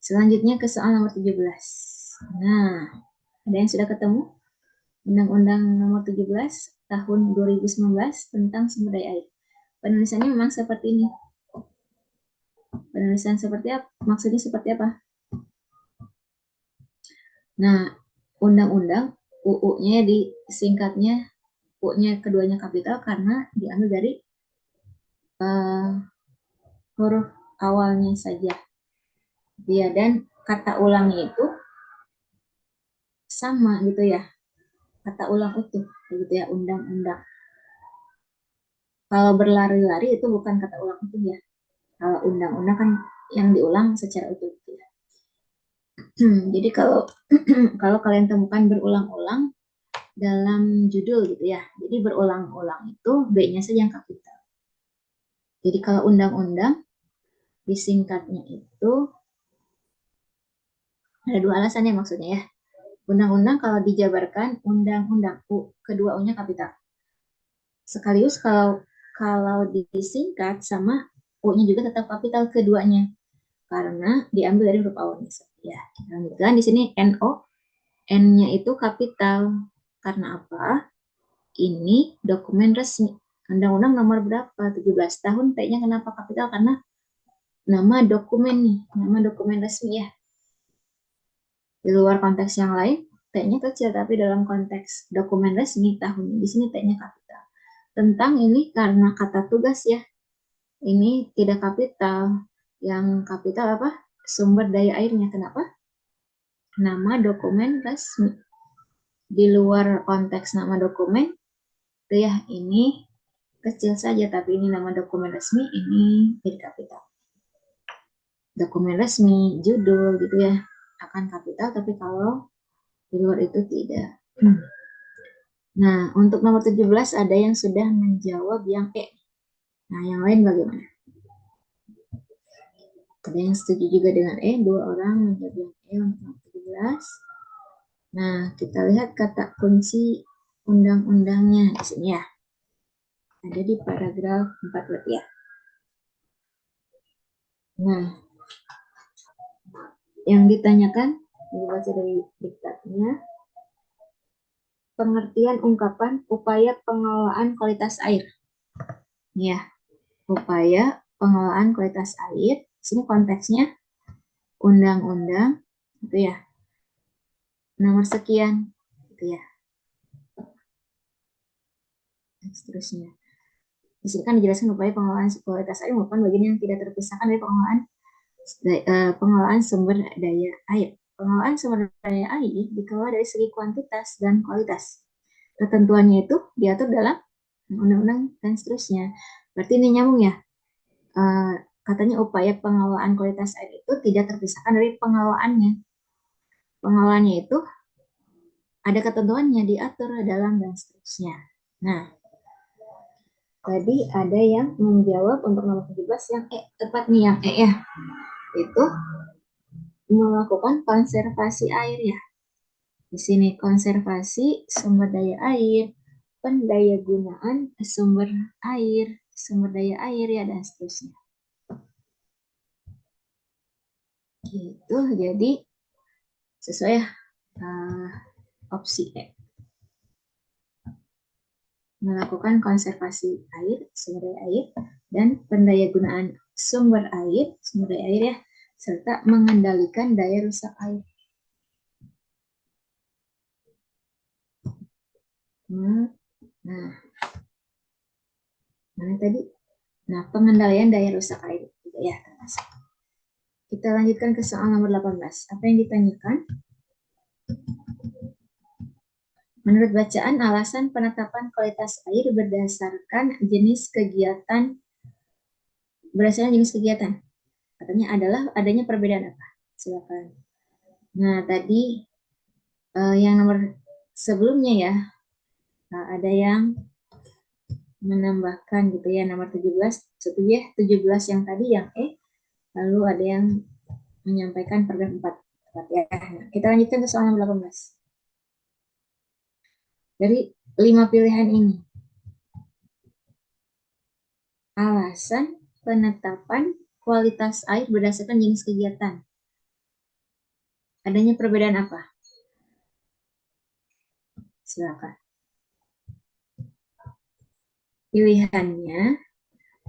Selanjutnya ke soal nomor 17. Nah, ada yang sudah ketemu? Undang-Undang nomor 17 tahun 2019 tentang sumber daya air. Penulisannya memang seperti ini. Penulisan seperti apa? Maksudnya seperti apa? Nah, undang-undang UU-nya disingkatnya, U-nya keduanya kapital karena diambil dari uh, huruf awalnya saja. Ya, dan kata ulangnya itu sama gitu ya. Kata ulang utuh gitu ya, undang-undang. Kalau berlari-lari itu bukan kata ulang utuh ya. Kalau undang-undang kan yang diulang secara utuh gitu ya. Jadi kalau kalau kalian temukan berulang-ulang dalam judul gitu ya. Jadi berulang-ulang itu B-nya saja yang kapital. Jadi kalau undang-undang disingkatnya itu ada dua alasan ya maksudnya ya. Undang-undang kalau dijabarkan undang-undang kedua U-nya kapital. Sekaligus kalau disingkat sama U-nya juga tetap kapital keduanya karena diambil dari huruf awalnya. Ya, lanjutkan di sini NO, N-nya itu kapital. Karena apa? Ini dokumen resmi. Undang-undang nomor berapa? 17 tahun. T-nya kenapa kapital? Karena nama dokumen nih, nama dokumen resmi ya. Di luar konteks yang lain, T-nya kecil, tapi dalam konteks dokumen resmi tahun di sini T-nya kapital. Tentang ini karena kata tugas ya. Ini tidak kapital. Yang kapital apa? Sumber daya airnya. Kenapa? Nama dokumen resmi. Di luar konteks nama dokumen, itu ya ini kecil saja, tapi ini nama dokumen resmi, ini tidak kapital. Dokumen resmi, judul gitu ya, akan kapital, tapi kalau di luar itu tidak. Nah, untuk nomor 17 ada yang sudah menjawab yang E. Nah, yang lain bagaimana? Ada yang setuju juga dengan E, dua orang menjawab yang E untuk nomor 17. Nah, kita lihat kata kunci undang-undangnya di sini ya. Ada di paragraf 4 berarti ya. Nah, yang ditanyakan, dibaca dari diktatnya, pengertian ungkapan upaya pengelolaan kualitas air. Ya, upaya pengelolaan kualitas air. Di sini konteksnya undang-undang, gitu ya. Nomor sekian, gitu ya. Dan seterusnya. Di sini kan dijelaskan upaya pengelolaan kualitas air merupakan bagian yang tidak terpisahkan dari pengelolaan sumber daya air. Pengelolaan sumber daya air dikelola dari segi kuantitas dan kualitas. Ketentuannya itu diatur dalam undang-undang dan seterusnya. Berarti ini nyambung ya. Katanya upaya pengelolaan kualitas air itu tidak terpisahkan dari pengelolaannya. Pengelolaannya itu ada ketentuannya diatur dalam dan seterusnya. Nah, tadi ada yang menjawab untuk nomor 17 yang E, tepat nih yang E ya. Itu melakukan konservasi air ya. Di sini konservasi sumber daya air, pendaya gunaan sumber daya air ya dan seterusnya. Gitu, jadi sesuai opsi E. Melakukan konservasi air, sumber daya air, dan pendaya gunaan sumber daya air ya, serta mengendalikan daya rusak air. Nah, mana tadi? Nah, pengendalian daya rusak air juga ya termasuk. Kita lanjutkan ke soal nomor 18. Apa yang ditanyakan? Menurut bacaan, alasan penetapan kualitas air berdasarkan jenis kegiatan. Katanya adalah adanya perbedaan apa? Silakan. Nah, tadi yang nomor sebelumnya ya, ada yang menambahkan gitu ya, nomor 17, setuju ya, 17 yang tadi yang E, lalu ada yang menyampaikan paragraf 4. Ya. Nah, kita lanjutkan ke soal 18. Dari 5 pilihan ini, alasan penetapan kualitas air berdasarkan jenis kegiatan. Adanya perbedaan apa? Silakan. Pilihannya,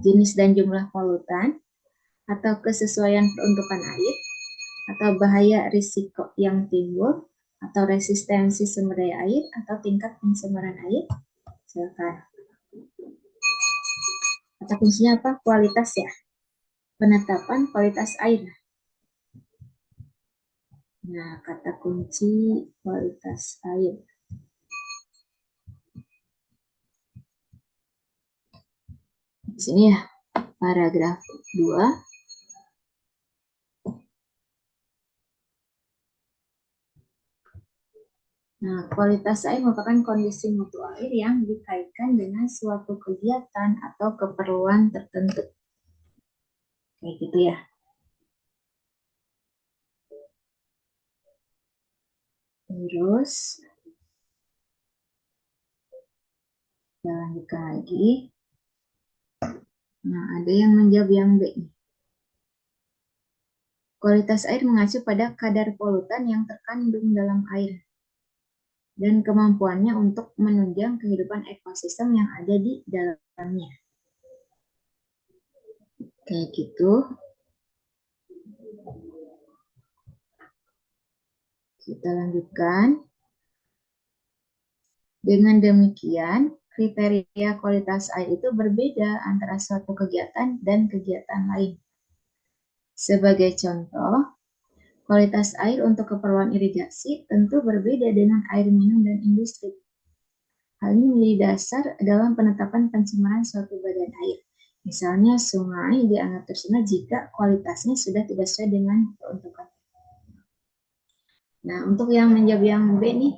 jenis dan jumlah polutan, atau kesesuaian peruntukan air, atau bahaya risiko yang timbul, atau resistensi sumber daya air, atau tingkat pencemaran air. Silakan. Kata kuncinya apa? Kualitas ya. Penetapan kualitas air. Nah, kata kunci kualitas air. Di sini ya, paragraf 2. Nah, kualitas air merupakan kondisi mutu air yang dikaitkan dengan suatu kegiatan atau keperluan tertentu. Kayak gitu ya. Terus, kita lanjutkan lagi. Nah, ada yang menjawab yang B. Kualitas air mengacu pada kadar polutan yang terkandung dalam air dan kemampuannya untuk menunjang kehidupan ekosistem yang ada di dalamnya. Kayak gitu. Kita lanjutkan. Dengan demikian, kriteria kualitas air itu berbeda antara suatu kegiatan dan kegiatan lain. Sebagai contoh, kualitas air untuk keperluan irigasi tentu berbeda dengan air minum dan industri. Hal ini menjadi dasar dalam penetapan pencemaran suatu badan air. Misalnya, sungai dianggap tercemar jika kualitasnya sudah tidak sesuai dengan peruntukan. Nah, untuk yang menjawab yang B nih,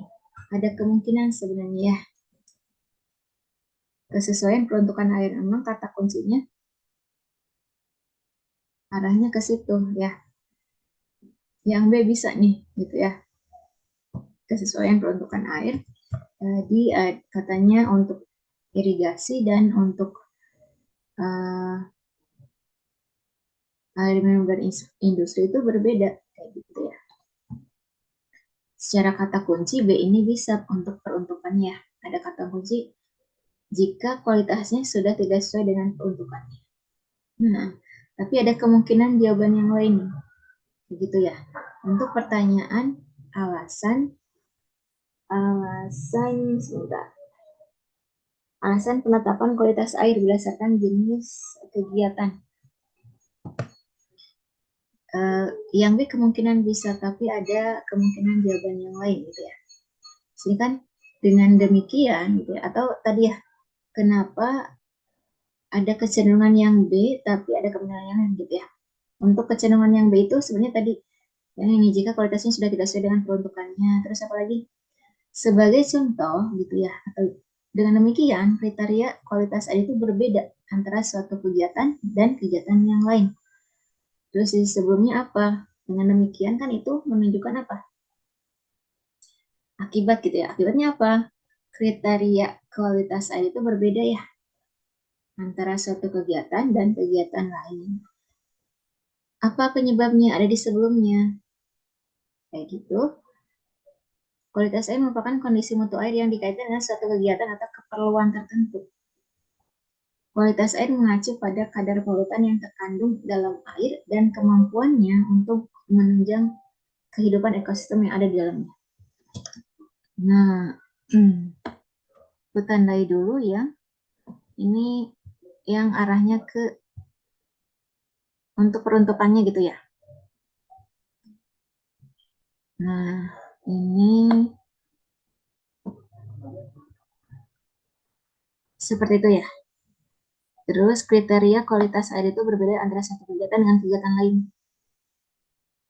ada kemungkinan sebenarnya ya. Kesesuaian peruntukan air, memang kata kuncinya arahnya ke situ ya. Yang B bisa nih, gitu ya. Kesesuaian peruntukan air. Jadi katanya untuk irigasi dan untuk air minum dan industri itu berbeda kayak gitu ya. Secara kata kunci B ini bisa untuk peruntukannya. Ada kata kunci jika kualitasnya sudah tidak sesuai dengan peruntukannya. Nah, tapi ada kemungkinan jawaban yang lain. Begitu ya. Untuk pertanyaan alasan sebentar. Alasan penetapan kualitas air berdasarkan jenis kegiatan. Yang B kemungkinan bisa, tapi ada kemungkinan jawaban yang lain gitu ya. Sini kan dengan demikian gitu ya, atau tadi ya, kenapa ada kecenderungan yang B tapi ada kemungkinan yang lain gitu ya. Untuk kecenderungan yang B itu sebenarnya tadi yang ini jika kualitasnya sudah tidak sesuai dengan peruntukannya. Terus apa lagi? Sebagai contoh gitu ya, atau dengan demikian kriteria kualitas air itu berbeda antara suatu kegiatan dan kegiatan yang lain. Terus di sebelumnya apa? Dengan demikian kan itu menunjukkan apa? Akibat gitu ya. Akibatnya apa? Kriteria kualitas air itu berbeda ya antara suatu kegiatan dan kegiatan lain. Apa penyebabnya? Ada di sebelumnya. Kayak gitu. Kualitas air merupakan kondisi mutu air yang dikaitkan dengan suatu kegiatan atau keperluan tertentu. Kualitas air mengacu pada kadar polutan yang terkandung dalam air dan kemampuannya untuk menunjang kehidupan ekosistem yang ada di dalamnya. Nah, aku tandai dulu ya. Ini yang arahnya ke untuk peruntukannya gitu ya. Nah, ini seperti itu ya. Terus kriteria kualitas air itu berbeda antara satu kegiatan dengan kegiatan lain.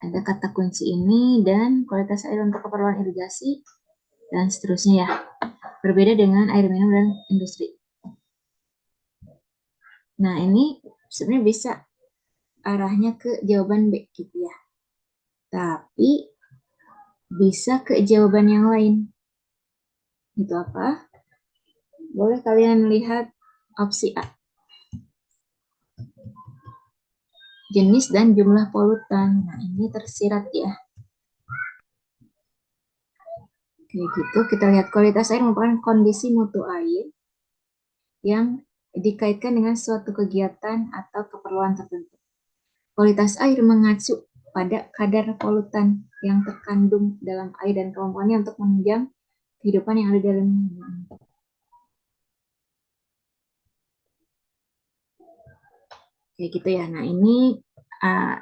Ada kata kunci ini dan kualitas air untuk keperluan irigasi dan seterusnya ya. Berbeda dengan air minum dan industri. Nah, ini sebenarnya bisa arahnya ke jawaban B gitu ya. Tapi bisa ke jawaban yang lain. Itu apa? Boleh kalian lihat opsi A. Jenis dan jumlah polutan. Nah, ini tersirat ya. Kayak gitu, kita lihat kualitas air merupakan kondisi mutu air yang dikaitkan dengan suatu kegiatan atau keperluan tertentu. Kualitas air mengacu pada kadar polutan yang terkandung dalam air dan kemampuannya untuk menunjang kehidupan yang ada dalamnya. Kayak gitu ya. Nah, ini uh,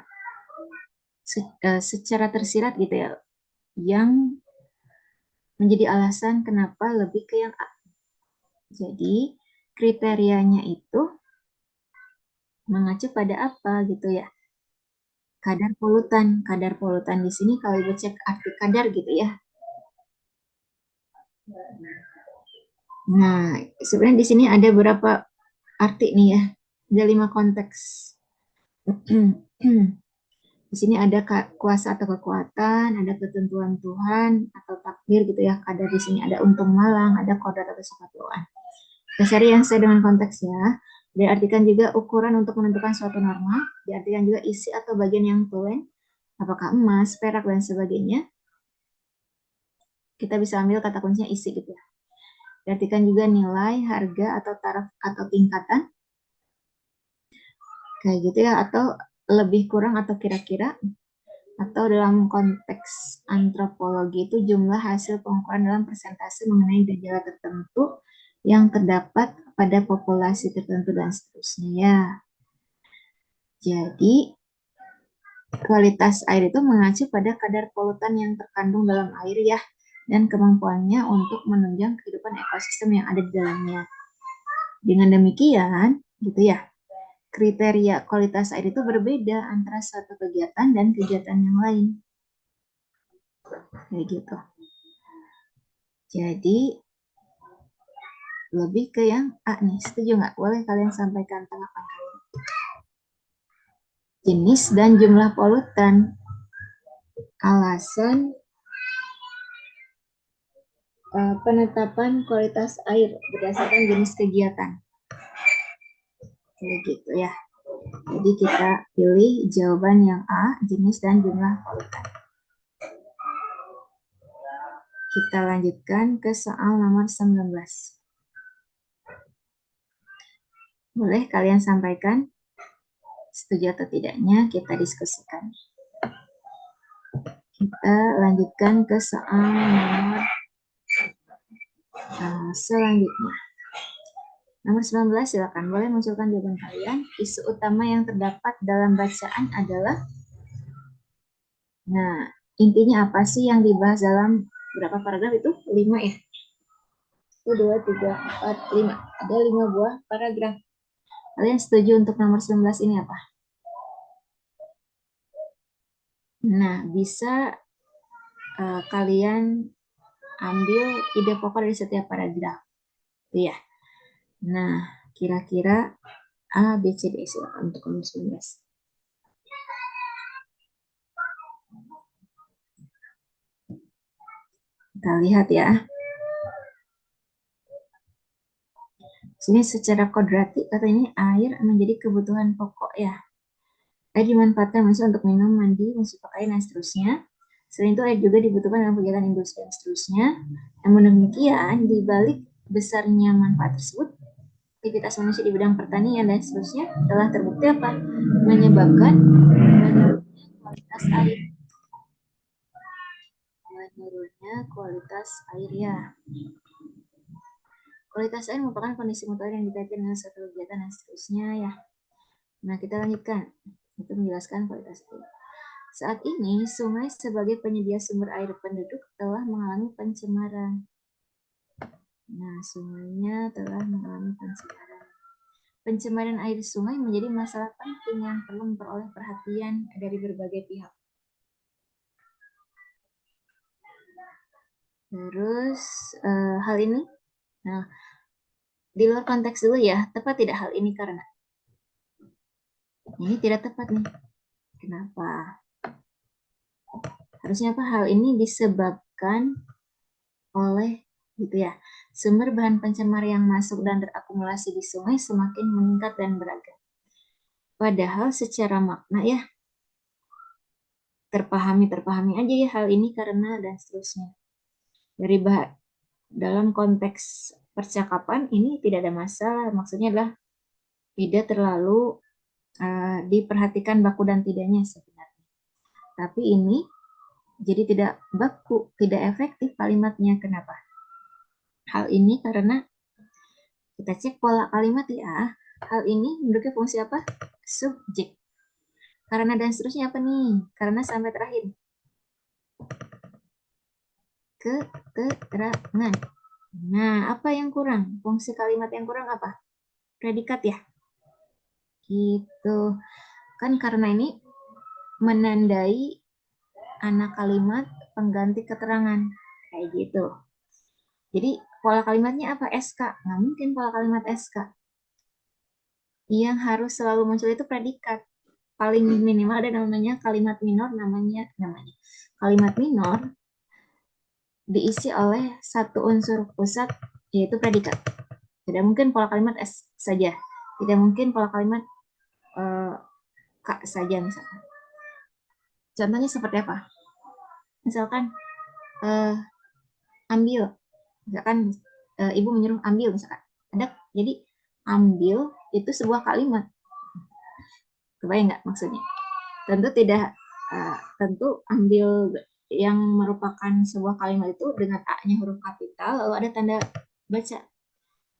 secara tersirat gitu ya, yang menjadi alasan kenapa lebih ke yang A. Jadi, kriterianya itu mengacu pada apa gitu ya? Kadar polutan. Kadar polutan di sini kalau ibu cek arti kadar gitu ya. Nah, sebenarnya di sini ada beberapa arti nih ya. Ada 5 konteks. Di sini ada kuasa atau kekuatan, ada ketentuan Tuhan atau takdir gitu ya. Ada di sini ada untung malang, ada kodrat atau sifat bawaan. Kita cari yang sesuai dengan konteksnya. Diartikan juga ukuran untuk menentukan suatu norma. Diartikan juga isi atau bagian yang tulen. Apakah emas, perak, dan sebagainya. Kita bisa ambil kata kuncinya isi gitu ya. Diartikan juga nilai, harga, atau taraf, atau tingkatan. Kayak gitu ya. Atau lebih kurang atau kira-kira. Atau dalam konteks antropologi itu jumlah hasil pengukuran dalam persentase mengenai gejala tertentu yang terdapat pada populasi tertentu dan seterusnya ya. Jadi kualitas air itu mengacu pada kadar polutan yang terkandung dalam air ya, dan kemampuannya untuk menunjang kehidupan ekosistem yang ada di dalamnya. Dengan demikian, gitu ya, kriteria kualitas air itu berbeda antara suatu kegiatan dan kegiatan yang lain. Kayak gitu. Jadi, lebih ke yang A nih, setuju nggak? Boleh kalian sampaikan tanggapan kalian. Jenis dan jumlah polutan. Alasan penetapan kualitas air berdasarkan jenis kegiatan. Kayak gitu ya. Jadi kita pilih jawaban yang A, jenis dan jumlah polutan. Kita lanjutkan ke soal nomor 19. Boleh kalian sampaikan setuju atau tidaknya, kita diskusikan. Kita lanjutkan ke soal nomor selanjutnya. Nomor 19, silakan boleh munculkan jawaban kalian. Isu utama yang terdapat dalam bacaan adalah, nah, intinya apa sih yang dibahas dalam berapa paragraf itu? 5 ya? 1, 2, 3, 4, 5. Ada 5 buah paragraf. Kalian setuju untuk nomor 19 ini apa? Nah, bisa kalian ambil ide pokok dari setiap paragraf. Iya. Nah, kira-kira A, B, C, D, silakan untuk nomor 19. Kita lihat ya. Sini secara kodratik katanya air menjadi kebutuhan pokok ya. Air dimanfaatkan manusia untuk minum, mandi, mencuci pakaian, dan seterusnya. Selain itu air juga dibutuhkan dalam kegiatan industri dan seterusnya. Namun demikian, di balik besarnya manfaat tersebut, aktivitas manusia di bidang pertanian dan seterusnya telah terbukti apa? Menyebabkan menurunnya kualitas air. Menurunnya kualitas air ya. Kualitas air merupakan kondisi mutu air yang dikaitkan dengan suatu kegiatan dan seterusnya ya. Nah, kita lanjutkan. Itu menjelaskan kualitas air. Saat ini, sungai sebagai penyedia sumber air penduduk telah mengalami pencemaran. Nah, sungainya telah mengalami pencemaran. Pencemaran air sungai menjadi masalah penting yang perlu memperoleh perhatian dari berbagai pihak. Terus, hal ini Nah, di luar konteks dulu ya, tepat tidak hal ini karena ini tidak tepat nih. Kenapa? Harusnya apa? Hal ini disebabkan oleh gitu ya. Sumber bahan pencemar yang masuk dan terakumulasi di sungai semakin meningkat dan beragam. Padahal secara makna ya terpahami aja ya hal ini karena dan seterusnya. Dari dalam konteks percakapan ini tidak ada masalah. Maksudnya adalah tidak terlalu diperhatikan baku dan tidaknya sebenarnya. Tapi ini jadi tidak baku, tidak efektif kalimatnya. Kenapa? Hal ini karena kita cek pola kalimat ya. Hal ini memiliki fungsi apa? Subjek. Karena dan seterusnya apa nih? Karena sampai terakhir. Keterangan. Nah, apa yang kurang? Fungsi kalimat yang kurang apa? Predikat ya. Gitu. Kan karena ini menandai anak kalimat pengganti keterangan. Kayak gitu. Jadi pola kalimatnya apa? SK. Nggak mungkin pola kalimat SK. Yang harus selalu muncul itu predikat. Paling minimal ada namanya kalimat minor, namanya kalimat minor diisi oleh satu unsur pusat yaitu predikat. Tidak mungkin pola kalimat S saja. Tidak mungkin pola kalimat K saja misalkan. Contohnya seperti apa? Misalkan ambil. Misalkan ibu menyuruh ambil misalkan. Jadi ambil itu sebuah kalimat. Kebayang nggak maksudnya? Tentu tidak tentu ambil yang merupakan sebuah kalimat itu dengan A-nya huruf kapital lalu ada tanda baca.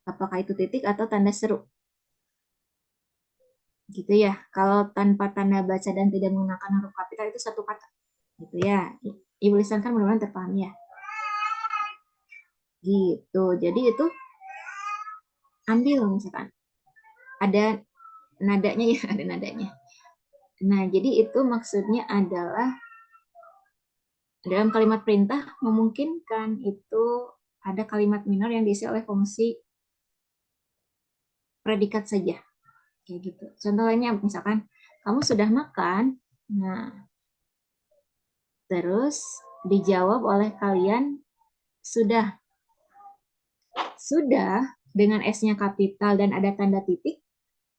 Apakah itu titik atau tanda seru? Gitu ya. Kalau tanpa tanda baca dan tidak menggunakan huruf kapital itu satu kata. Gitu ya. Ibu lisankan mudah-mudahan terpahami ya. Gitu. Jadi itu ambil misalkan. Ada nadanya ya, ada nadanya. Nah, jadi itu maksudnya adalah dalam kalimat perintah memungkinkan itu ada kalimat minor yang diisi oleh fungsi predikat saja. Kayak gitu. Contoh lainnya misalkan kamu sudah makan. Nah, terus dijawab oleh kalian sudah. Sudah dengan S-nya kapital dan ada tanda titik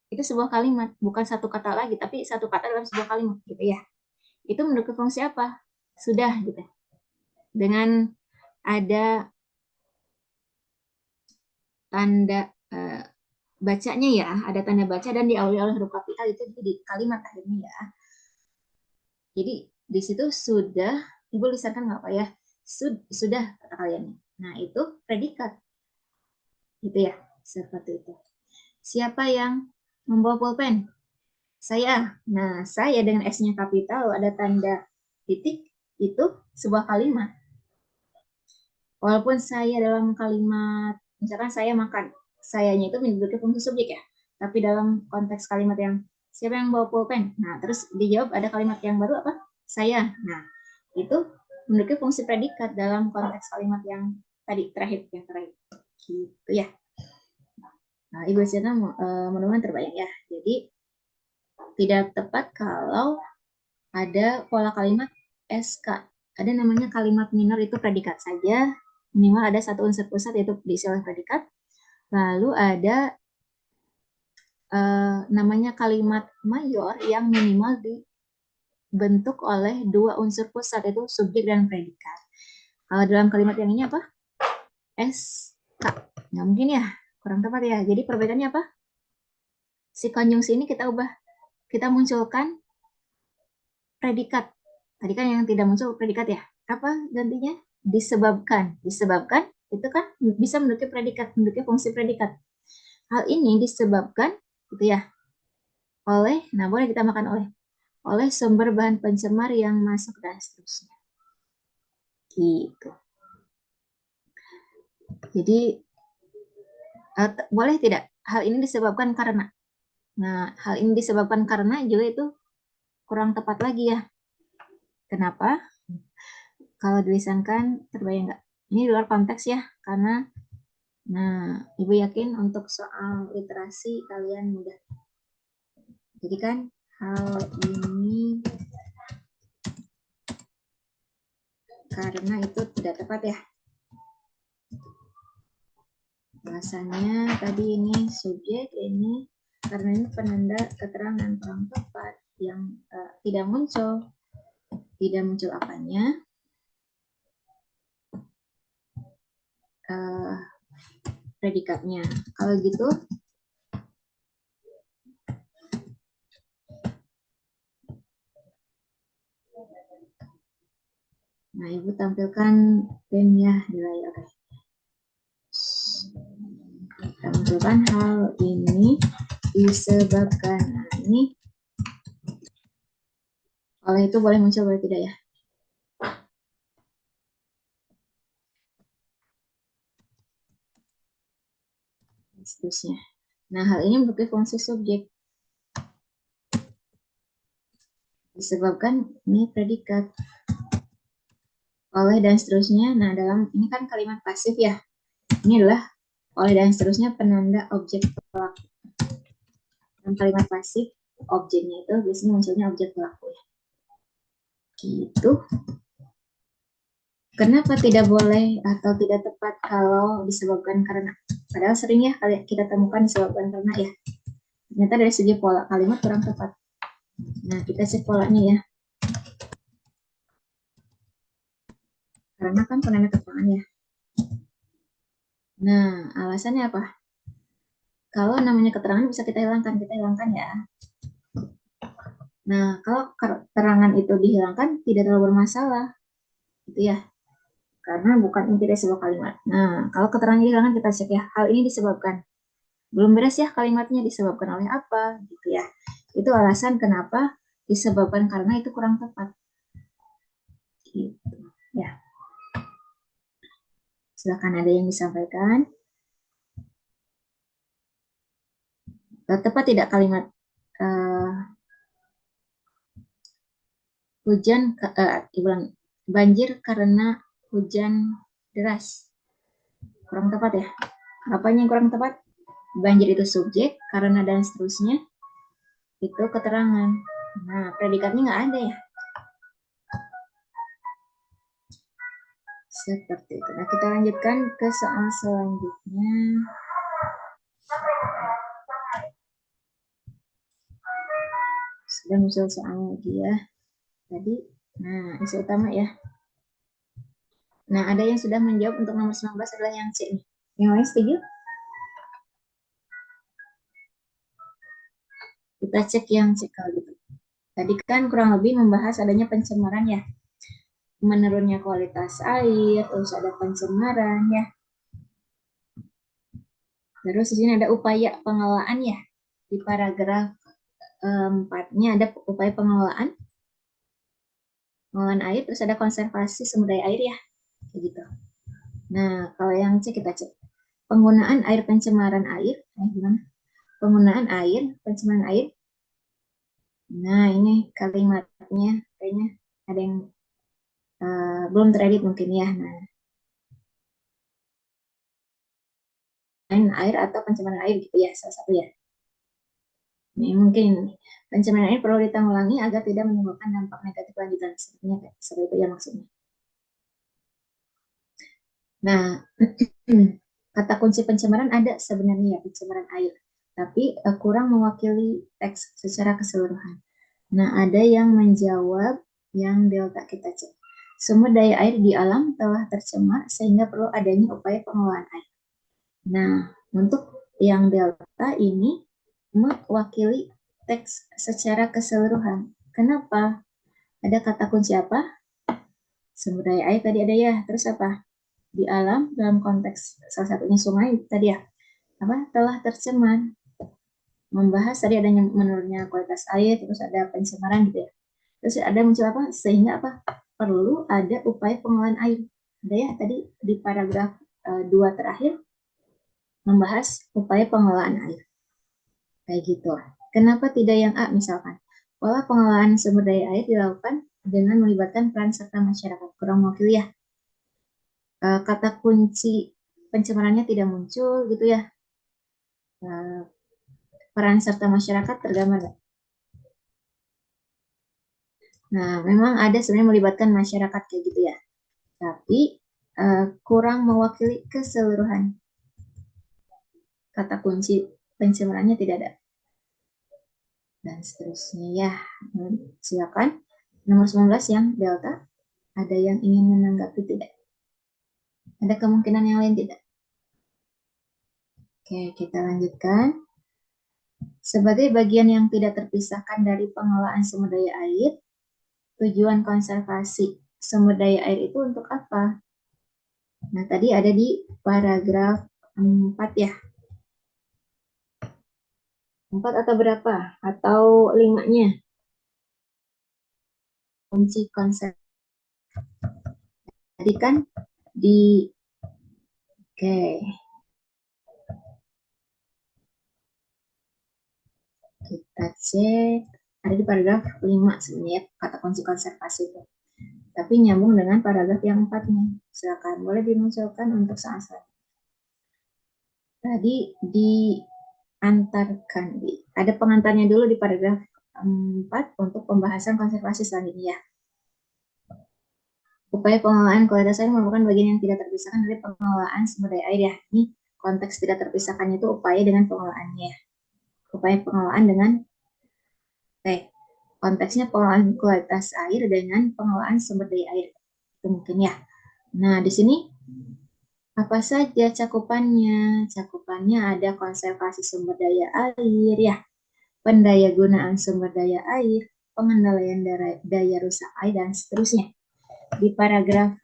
itu sebuah kalimat, bukan satu kata lagi tapi satu kata dalam sebuah kalimat gitu ya. Itu mendukung fungsi apa? Sudah gitu. Dengan ada tanda bacanya ya, ada tanda baca dan diawali oleh huruf kapital itu jadi kalimat akhirnya ya. Jadi di situ sudah, ibu lisankan nggak apa ya? Sudah kata kalian. Nah itu predikat, gitu ya, seperti itu. Siapa yang membawa pulpen? Saya. Nah saya dengan S-nya kapital ada tanda titik itu sebuah kalimat. Walaupun saya dalam kalimat, misalkan saya makan, sayanya itu menduduki fungsi subjek ya. Tapi dalam konteks kalimat yang siapa yang bawa pulpen? Nah, terus dijawab ada kalimat yang baru apa? Saya. Nah, itu menduduki fungsi predikat dalam konteks kalimat yang tadi terakhir yang terakhir. Gitu ya. Nah, Ibu Sina mudah-mudahan terbayang ya. Jadi tidak tepat kalau ada pola kalimat SK. Ada namanya kalimat minor itu predikat saja. Minimal ada satu unsur pusat yaitu diisi oleh predikat. Lalu ada namanya kalimat mayor yang minimal dibentuk oleh dua unsur pusat yaitu subjek dan predikat. Kalau dalam kalimat yang ini apa? SK. Nggak mungkin ya, kurang tepat ya. Jadi perbedanya apa? Si konjungsi ini kita ubah. Kita munculkan predikat. Tadi kan yang tidak muncul predikat ya. Apa gantinya? Disebabkan. Disebabkan itu kan bisa menduduki predikat, menduduki fungsi predikat. Hal ini disebabkan gitu ya oleh, nah boleh kita makan oleh sumber bahan pencemar yang masuk dan seterusnya. Gitu. Jadi boleh tidak hal ini disebabkan karena. Nah, hal ini disebabkan karena juga itu kurang tepat lagi ya. Kenapa? Kalau dilisankan terbayang nggak? Ini luar konteks ya, karena Nah, Ibu yakin untuk soal literasi kalian mudah. Jadi kan hal ini karena itu tidak tepat ya. Alasannya tadi ini subjek, ini karena ini penanda keterangan kurang tepat yang tidak muncul. Tidak muncul apanya? Predikatnya. Kalau gitu, nah Ibu tampilkan pennya di layar. Kita munculkan hal ini disebabkan. Nah, ini oleh itu boleh muncul, boleh tidak ya? Seterusnya. Nah, hal ini memiliki fungsi subjek. Disebabkan ini predikat. Oleh dan seterusnya. Nah, dalam ini kan kalimat pasif ya. Ini adalah oleh dan seterusnya penanda objek pelaku. Dalam kalimat pasif, objeknya itu biasanya munculnya objek pelaku ya. Gitu. Kenapa tidak boleh atau tidak tepat kalau disebabkan karena? Padahal sering ya kita temukan disebabkan karena ya. Ternyata dari segi pola kalimat kurang tepat. Nah, kita cek polanya ya. Karena kan penanda keterangan ya. Nah, alasannya apa? Kalau namanya keterangan bisa kita hilangkan ya. Nah, kalau keterangan itu dihilangkan tidak terlalu bermasalah. Gitu ya. Karena bukan inti dari sebuah kalimat. Nah, kalau keterangan dihilangkan kita cek ya. Hal ini disebabkan. Belum beres ya kalimatnya disebabkan oleh apa gitu ya. Itu alasan kenapa disebabkan karena itu kurang tepat. Gitu ya. Silakan ada yang disampaikan. Tepat tidak kalimat hujan banjir karena hujan deras? Kurang tepat ya. Apanya yang kurang tepat? Banjir itu subjek, karena dan seterusnya itu keterangan. Nah, predikatnya nggak ada ya. Seperti itu. Nah, kita lanjutkan ke soal selanjutnya. Sudah muncul soal lagi ya. Tadi, nah isu utama ya. Nah, ada yang sudah menjawab untuk nomor 19 adalah yang C nih. Yang lain setuju? Kita cek yang C kalau gitu. Tadi kan kurang lebih membahas adanya pencemaran ya. Menurunnya kualitas air, terus ada pencemaran ya. Terus di sini ada upaya pengelolaan ya. Di paragraf 4-nya ada upaya pengelolaan air, terus ada konservasi sumber daya air ya. Kayak gitu. Nah, kalau yang C kita cek. Penggunaan air pencemaran air, gimana? Penggunaan air, pencemaran air. Nah, ini kalimatnya kayaknya ada yang belum teredit mungkin ya. Nah, air atau pencemaran air gitu ya, salah satu ya. Ini mungkin pencemaran air perlu ditanggulangi agar tidak menimbulkan dampak negatif lanjutan. Sebenarnya seperti itu ya maksudnya. Nah, kata kunci pencemaran ada sebenarnya ya, pencemaran air. Tapi kurang mewakili teks secara keseluruhan. Nah, ada yang menjawab yang delta kita cek. Sumber daya air di alam telah tercemar sehingga perlu adanya upaya pengelolaan air. Nah, untuk yang delta ini mewakili teks secara keseluruhan. Kenapa? Ada kata kunci apa? Sumber daya air tadi ada ya. Terus apa? Di alam dalam konteks salah satunya sungai tadi ya. Apa? Telah tercemar. Membahas tadi adanya menurunnya kualitas air, terus ada pencemaran gitu ya. Terus ada muncul apa? Sehingga apa? Perlu ada upaya pengelolaan air. Ada ya tadi di paragraf 2 terakhir membahas upaya pengelolaan air. Kayak gitu. Kenapa tidak yang A misalkan? Pola pengelolaan sumber daya air dilakukan dengan melibatkan peran serta masyarakat. Kurang mewakili ya. Kata kunci pencemarannya tidak muncul gitu ya. Nah, peran serta masyarakat tergambar nggak? Nah, memang ada sebenarnya melibatkan masyarakat kayak gitu ya, tapi kurang mewakili keseluruhan. Kata kunci pencemarannya tidak ada. Dan seterusnya ya. Silakan. Nomor 19 yang delta. Ada yang ingin menanggapi tidak? Ada kemungkinan yang lain tidak? Oke, kita lanjutkan. Sebagai bagian yang tidak terpisahkan dari pengelolaan sumber daya air, tujuan konservasi sumber daya air itu untuk apa? Nah, tadi ada di paragraf 4 ya. 4 atau berapa? Atau 5-nya? Kunci konsep. Tadi kan di... Oke. Kita cek. Ada di paragraf 5 sebenarnya kata kunci konservasi itu. Tapi nyambung dengan paragraf yang 4 nih. Silakan boleh dimunculkan untuk saat-saat. Tadi diantarkan ada pengantarnya dulu di paragraf 4 untuk pembahasan konservasi selanjutnya. Upaya pengelolaan kualitas air merupakan bagian yang tidak terpisahkan dari pengelolaan sumber daya air ya. Ini konteks tidak terpisahkan itu upaya dengan pengelolaannya. Upaya pengelolaan dengan konteksnya pengelolaan kualitas air dengan pengelolaan sumber daya air. Itu mungkin ya. Nah, di sini apa saja cakupannya? Cakupannya ada konservasi sumber daya air ya, pendaya gunaan sumber daya air, pengendalian daya rusak air, dan seterusnya. Di paragraf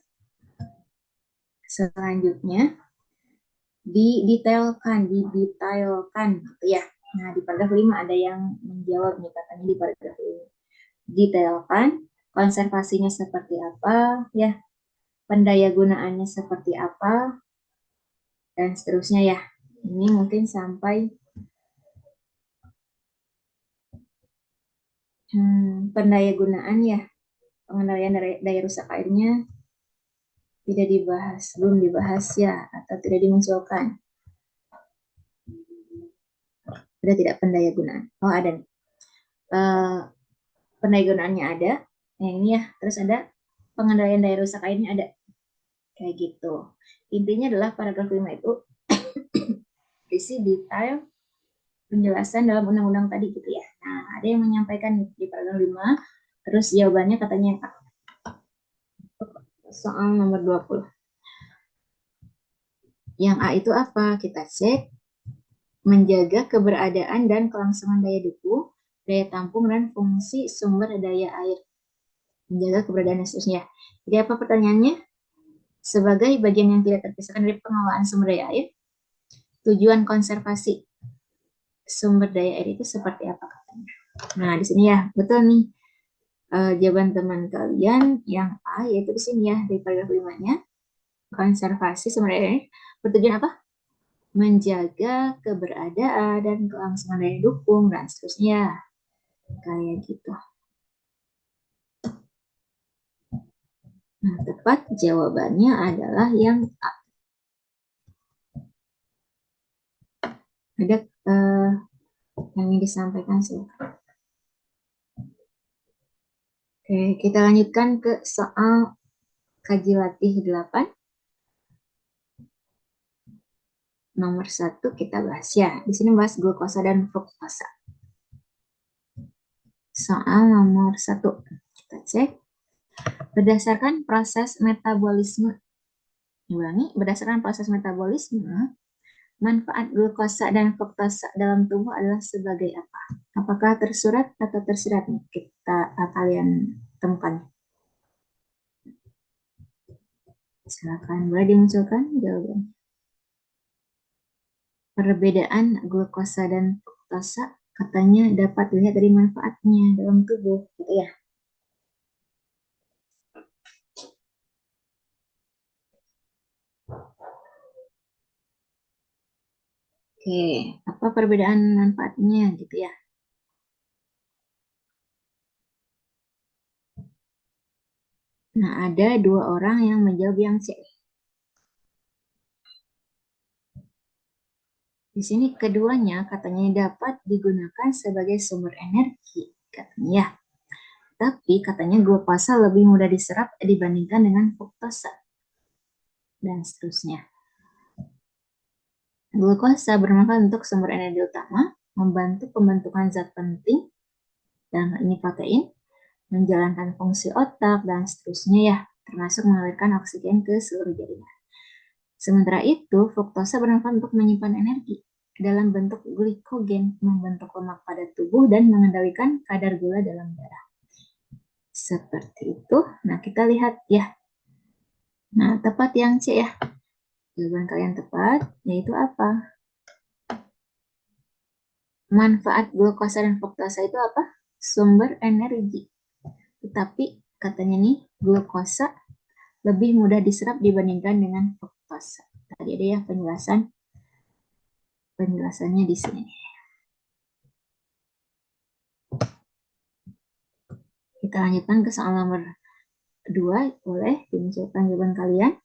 selanjutnya didetailkan gitu ya. Nah, di paragraf 5 ada yang menjawab nih katanya di paragraf 5. Detailkan konservasinya seperti apa ya, pendaya gunaannya seperti apa, dan seterusnya ya. Ini mungkin sampai pendaya gunaan ya, pengendalian daya rusak airnya tidak dibahas, belum dibahas ya, atau tidak dimunculkan. Sudah tidak pendaya gunaan. Oh, ada nih. Pendaya gunaannya ada, yang ini ya, terus ada pengendalian daya rusak airnya ada. Kayak gitu. Intinya adalah paragraf 5 itu isi detail penjelasan dalam undang-undang tadi gitu ya. Nah, ada yang menyampaikan di paragraf 5, terus jawabannya katanya soal nomor 20. Yang A itu apa? Kita cek. Menjaga keberadaan dan kelangsungan daya dukung, daya tampung, dan fungsi sumber daya air. Menjaga keberadaan dan seterusnya. Jadi apa pertanyaannya? Sebagai bagian yang tidak terpisahkan dari pengelolaan sumber daya air, tujuan konservasi sumber daya air itu seperti apa katanya? Nah, di sini ya, betul nih. Jawaban teman kalian yang A, yaitu di sini ya, di paragraf 5-nya. Konservasi sumber daya air bertujuan apa? Menjaga keberadaan dan kelangsungan daya dukung, dan seterusnya. Kayak gitu. Nah, tepat jawabannya adalah yang A. Ada yang ingin disampaikan sih. Oke, kita lanjutkan ke soal kaji latih 8. Nomor 1 kita bahas ya. Di sini bahas glukosa dan fruktosa. Soal nomor 1. Kita cek. Berdasarkan proses metabolisme. Ulangi, berdasarkan proses metabolisme, manfaat glukosa dan fruktosa dalam tubuh adalah sebagai apa? Apakah tersurat atau tersirat? Kita kalian temukan. Silakan, boleh dimunculkan jawaban. Perbedaan glukosa dan fruktosa katanya dapat dilihat dari manfaatnya dalam tubuh, gitu ya. Oke, apa perbedaan manfaatnya gitu ya? Nah, ada 2 orang yang menjawab yang C. Di sini keduanya katanya dapat digunakan sebagai sumber energi, katanya ya. Tapi katanya glukosa lebih mudah diserap dibandingkan dengan fruktosa dan seterusnya. Glukosa bermanfaat untuk sumber energi utama, membantu pembentukan zat penting, dan ini protein, menjalankan fungsi otak, dan seterusnya ya, termasuk mengalirkan oksigen ke seluruh jaringan. Sementara itu, fruktosa bermanfaat untuk menyimpan energi dalam bentuk glikogen, membentuk lemak pada tubuh, dan mengendalikan kadar gula dalam darah. Seperti itu. Nah, kita lihat ya. Nah, tepat yang C ya. Jawaban kalian tepat, yaitu apa? Manfaat glukosa dan fruktosa itu apa? Sumber energi. Tetapi katanya nih, glukosa lebih mudah diserap dibandingkan dengan fruktosa. Tadi ada ya penjelasannya di sini. Kita lanjutkan ke soal nomor 2, boleh dimunculkan jawaban kalian.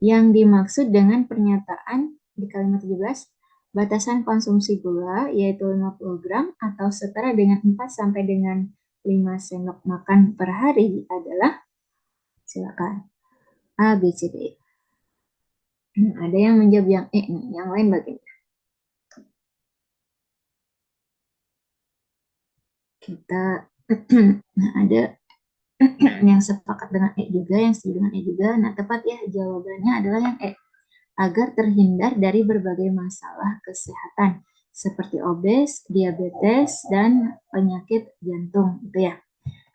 Yang dimaksud dengan pernyataan di kalimat 17, batasan konsumsi gula yaitu 50 gram atau setara dengan 4 sampai dengan 5 sendok makan per hari adalah, silakan, A, B, C, D. Ada yang menjawab yang E nih, yang lain bagaimana? Kita nah, ada yang sepakat dengan E juga, yang setuju dengan E juga. Nah, tepat ya, jawabannya adalah yang E. Agar terhindar dari berbagai masalah kesehatan seperti obes, diabetes, dan penyakit jantung, gitu ya.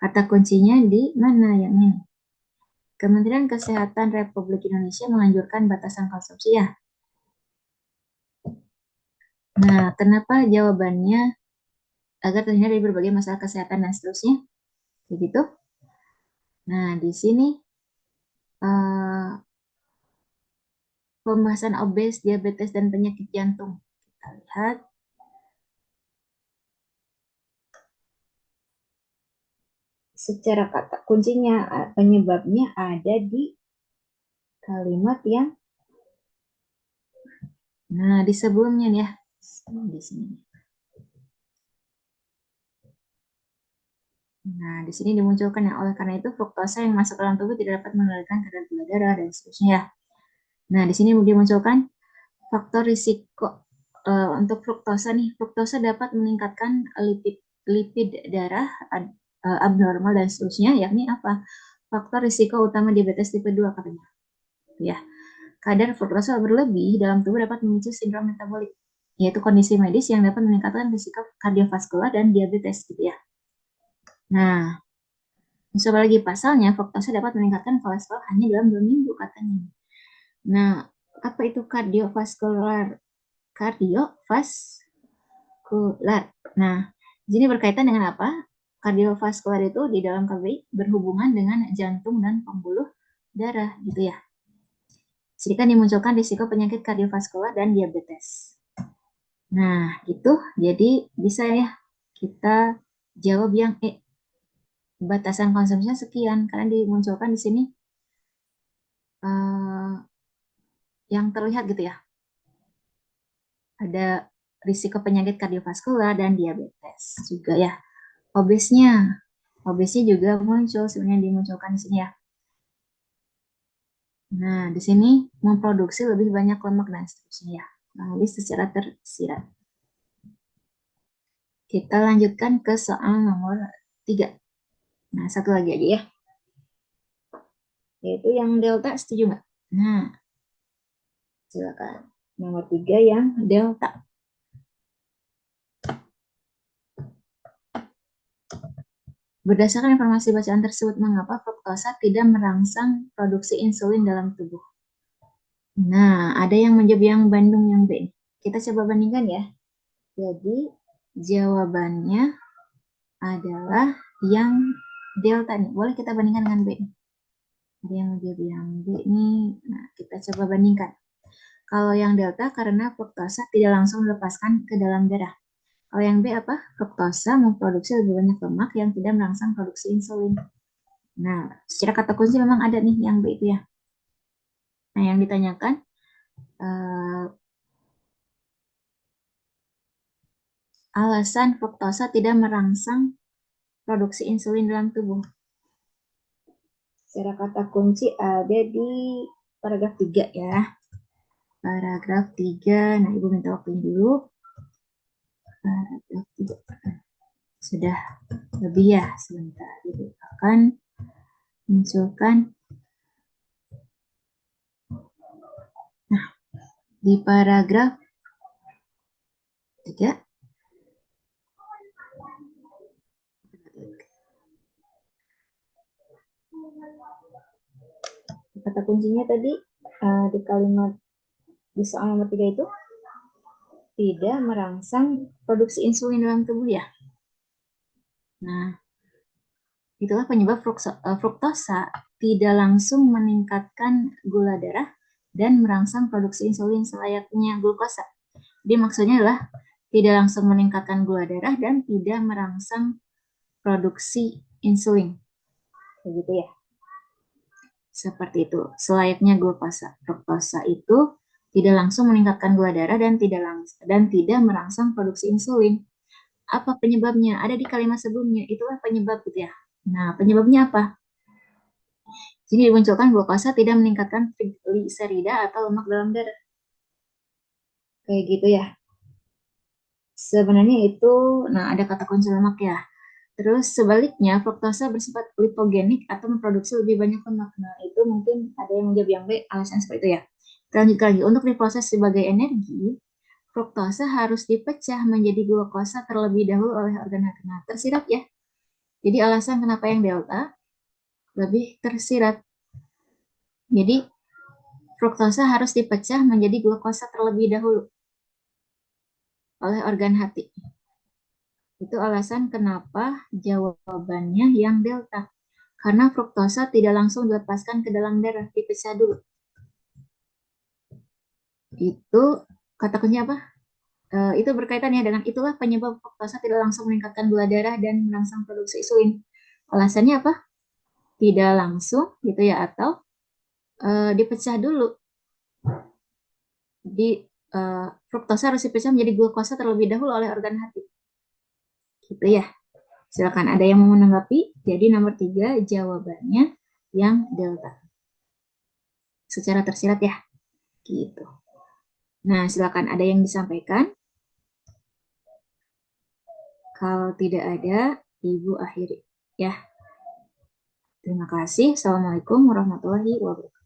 Kata kuncinya di mana yang ini? Kementerian Kesehatan Republik Indonesia menganjurkan batasan konsumsi ya. Nah, kenapa jawabannya agar terhindar dari berbagai masalah kesehatan dan seterusnya? Begitu. Nah, di sini pembahasan obes, diabetes, dan penyakit jantung. Kita lihat. Secara kata kuncinya, penyebabnya ada di kalimat yang di sebelumnya nih ya. Di sini. Nah, di sini dimunculkan yang oleh karena itu fruktosa yang masuk ke dalam tubuh tidak dapat mengendalikan kadar gula darah dan seterusnya ya. Nah, di sini dimunculkan faktor risiko untuk fruktosa nih. Fruktosa dapat meningkatkan lipid darah abnormal dan seterusnya, yakni apa? Faktor risiko utama diabetes tipe 2 katanya. Ya. Kadar fruktosa berlebih dalam tubuh dapat memicu sindrom metabolik, yaitu kondisi medis yang dapat meningkatkan risiko kardiovaskular dan diabetes gitu ya. Nah, coba lagi pasalnya, fruktosa dapat meningkatkan kolesterol hanya dalam 2 minggu katanya. Nah, apa itu kardiovaskular? Kardiovaskular. Nah, di sini berkaitan dengan apa? Kardiovaskular itu di dalam KBI berhubungan dengan jantung dan pembuluh darah gitu ya. Jadi kan dimunculkan risiko penyakit kardiovaskular dan diabetes. Nah, gitu. Jadi bisa ya kita jawab yang E. Batasan konsumsinya sekian karena dimunculkan di sini yang terlihat gitu ya. Ada risiko penyakit kardiovaskular dan diabetes juga ya. Obesnya juga muncul sebenarnya dimunculkan di sini ya. Nah, di sini memproduksi lebih banyak lemak dan seterusnya ya. Menulis secara tersirat. Kita lanjutkan ke soal nomor 3. Nah, satu lagi aja ya. Yaitu yang delta, setuju nggak? Nah, silakan. Nomor 3 yang delta. Berdasarkan informasi bacaan tersebut, mengapa fruktosa tidak merangsang produksi insulin dalam tubuh? Nah, ada yang menjawab yang Bandung yang B. Kita coba bandingkan ya. Jadi, jawabannya adalah yang delta nih. Boleh kita bandingkan dengan B. Ada yang menjawab yang B nih. Nah, kita coba bandingkan. Kalau yang delta karena fruktosa tidak langsung dilepaskan ke dalam darah. Kalau yang B apa? Fruktosa memproduksi lebih banyak lemak yang tidak merangsang produksi insulin. Nah, secara kata kunci memang ada nih yang B itu ya. Nah, yang ditanyakan alasan fruktosa tidak merangsang produksi insulin dalam tubuh. Secara kata kunci ada di paragraf 3 ya. Paragraf 3. Nah, Ibu minta waktunya dulu. Paragraf 3. Sudah lebih ya, sebentar. Ibu akan munculkan. Nah, di paragraf 3. Kata kuncinya tadi di kalimat di soal nomor 3 itu tidak merangsang produksi insulin dalam tubuh ya. Nah, itulah penyebab fruktosa tidak langsung meningkatkan gula darah dan merangsang produksi insulin selayaknya glukosa. Jadi maksudnya adalah tidak langsung meningkatkan gula darah dan tidak merangsang produksi insulin. Begitu ya. Seperti itu, selayaknya glukosa. Fruktosa itu tidak langsung meningkatkan gula darah dan tidak merangsang produksi insulin. Apa penyebabnya? Ada di kalimat sebelumnya. Itulah penyebab gitu ya. Nah, penyebabnya apa? Jadi dimunculkan glukosa tidak meningkatkan trigliserida atau lemak dalam darah. Kayak gitu ya. Sebenarnya itu, nah ada kata kunci lemak ya. Terus sebaliknya, fruktosa bersifat lipogenik atau memproduksi lebih banyak lemak. Nah, itu mungkin ada yang menjawab yang B, alasan seperti itu ya. Kita lanjut lagi, untuk diproses sebagai energi, fruktosa harus dipecah menjadi glukosa terlebih dahulu oleh organ hati. Nah, tersirat ya. Jadi alasan kenapa yang delta lebih tersirat. Jadi, fruktosa harus dipecah menjadi glukosa terlebih dahulu oleh organ hati. Itu alasan kenapa jawabannya yang delta. Karena fruktosa tidak langsung dilepaskan ke dalam darah, dipecah dulu. Itu kata kunci apa? Itu berkaitan ya dengan itulah penyebab fruktosa tidak langsung meningkatkan gula darah dan merangsang produksi insulin. Alasannya apa? Tidak langsung gitu ya, atau dipecah dulu. Fruktosa harus dipecah menjadi glukosa terlebih dahulu oleh organ hati. Gitu ya. Silakan ada yang mau menanggapi. Jadi nomor 3 jawabannya yang delta. Secara tersirat ya. Gitu. Nah, silakan ada yang disampaikan. Kalau tidak ada, Ibu akhiri ya. Terima kasih. Assalamualaikum warahmatullahi wabarakatuh.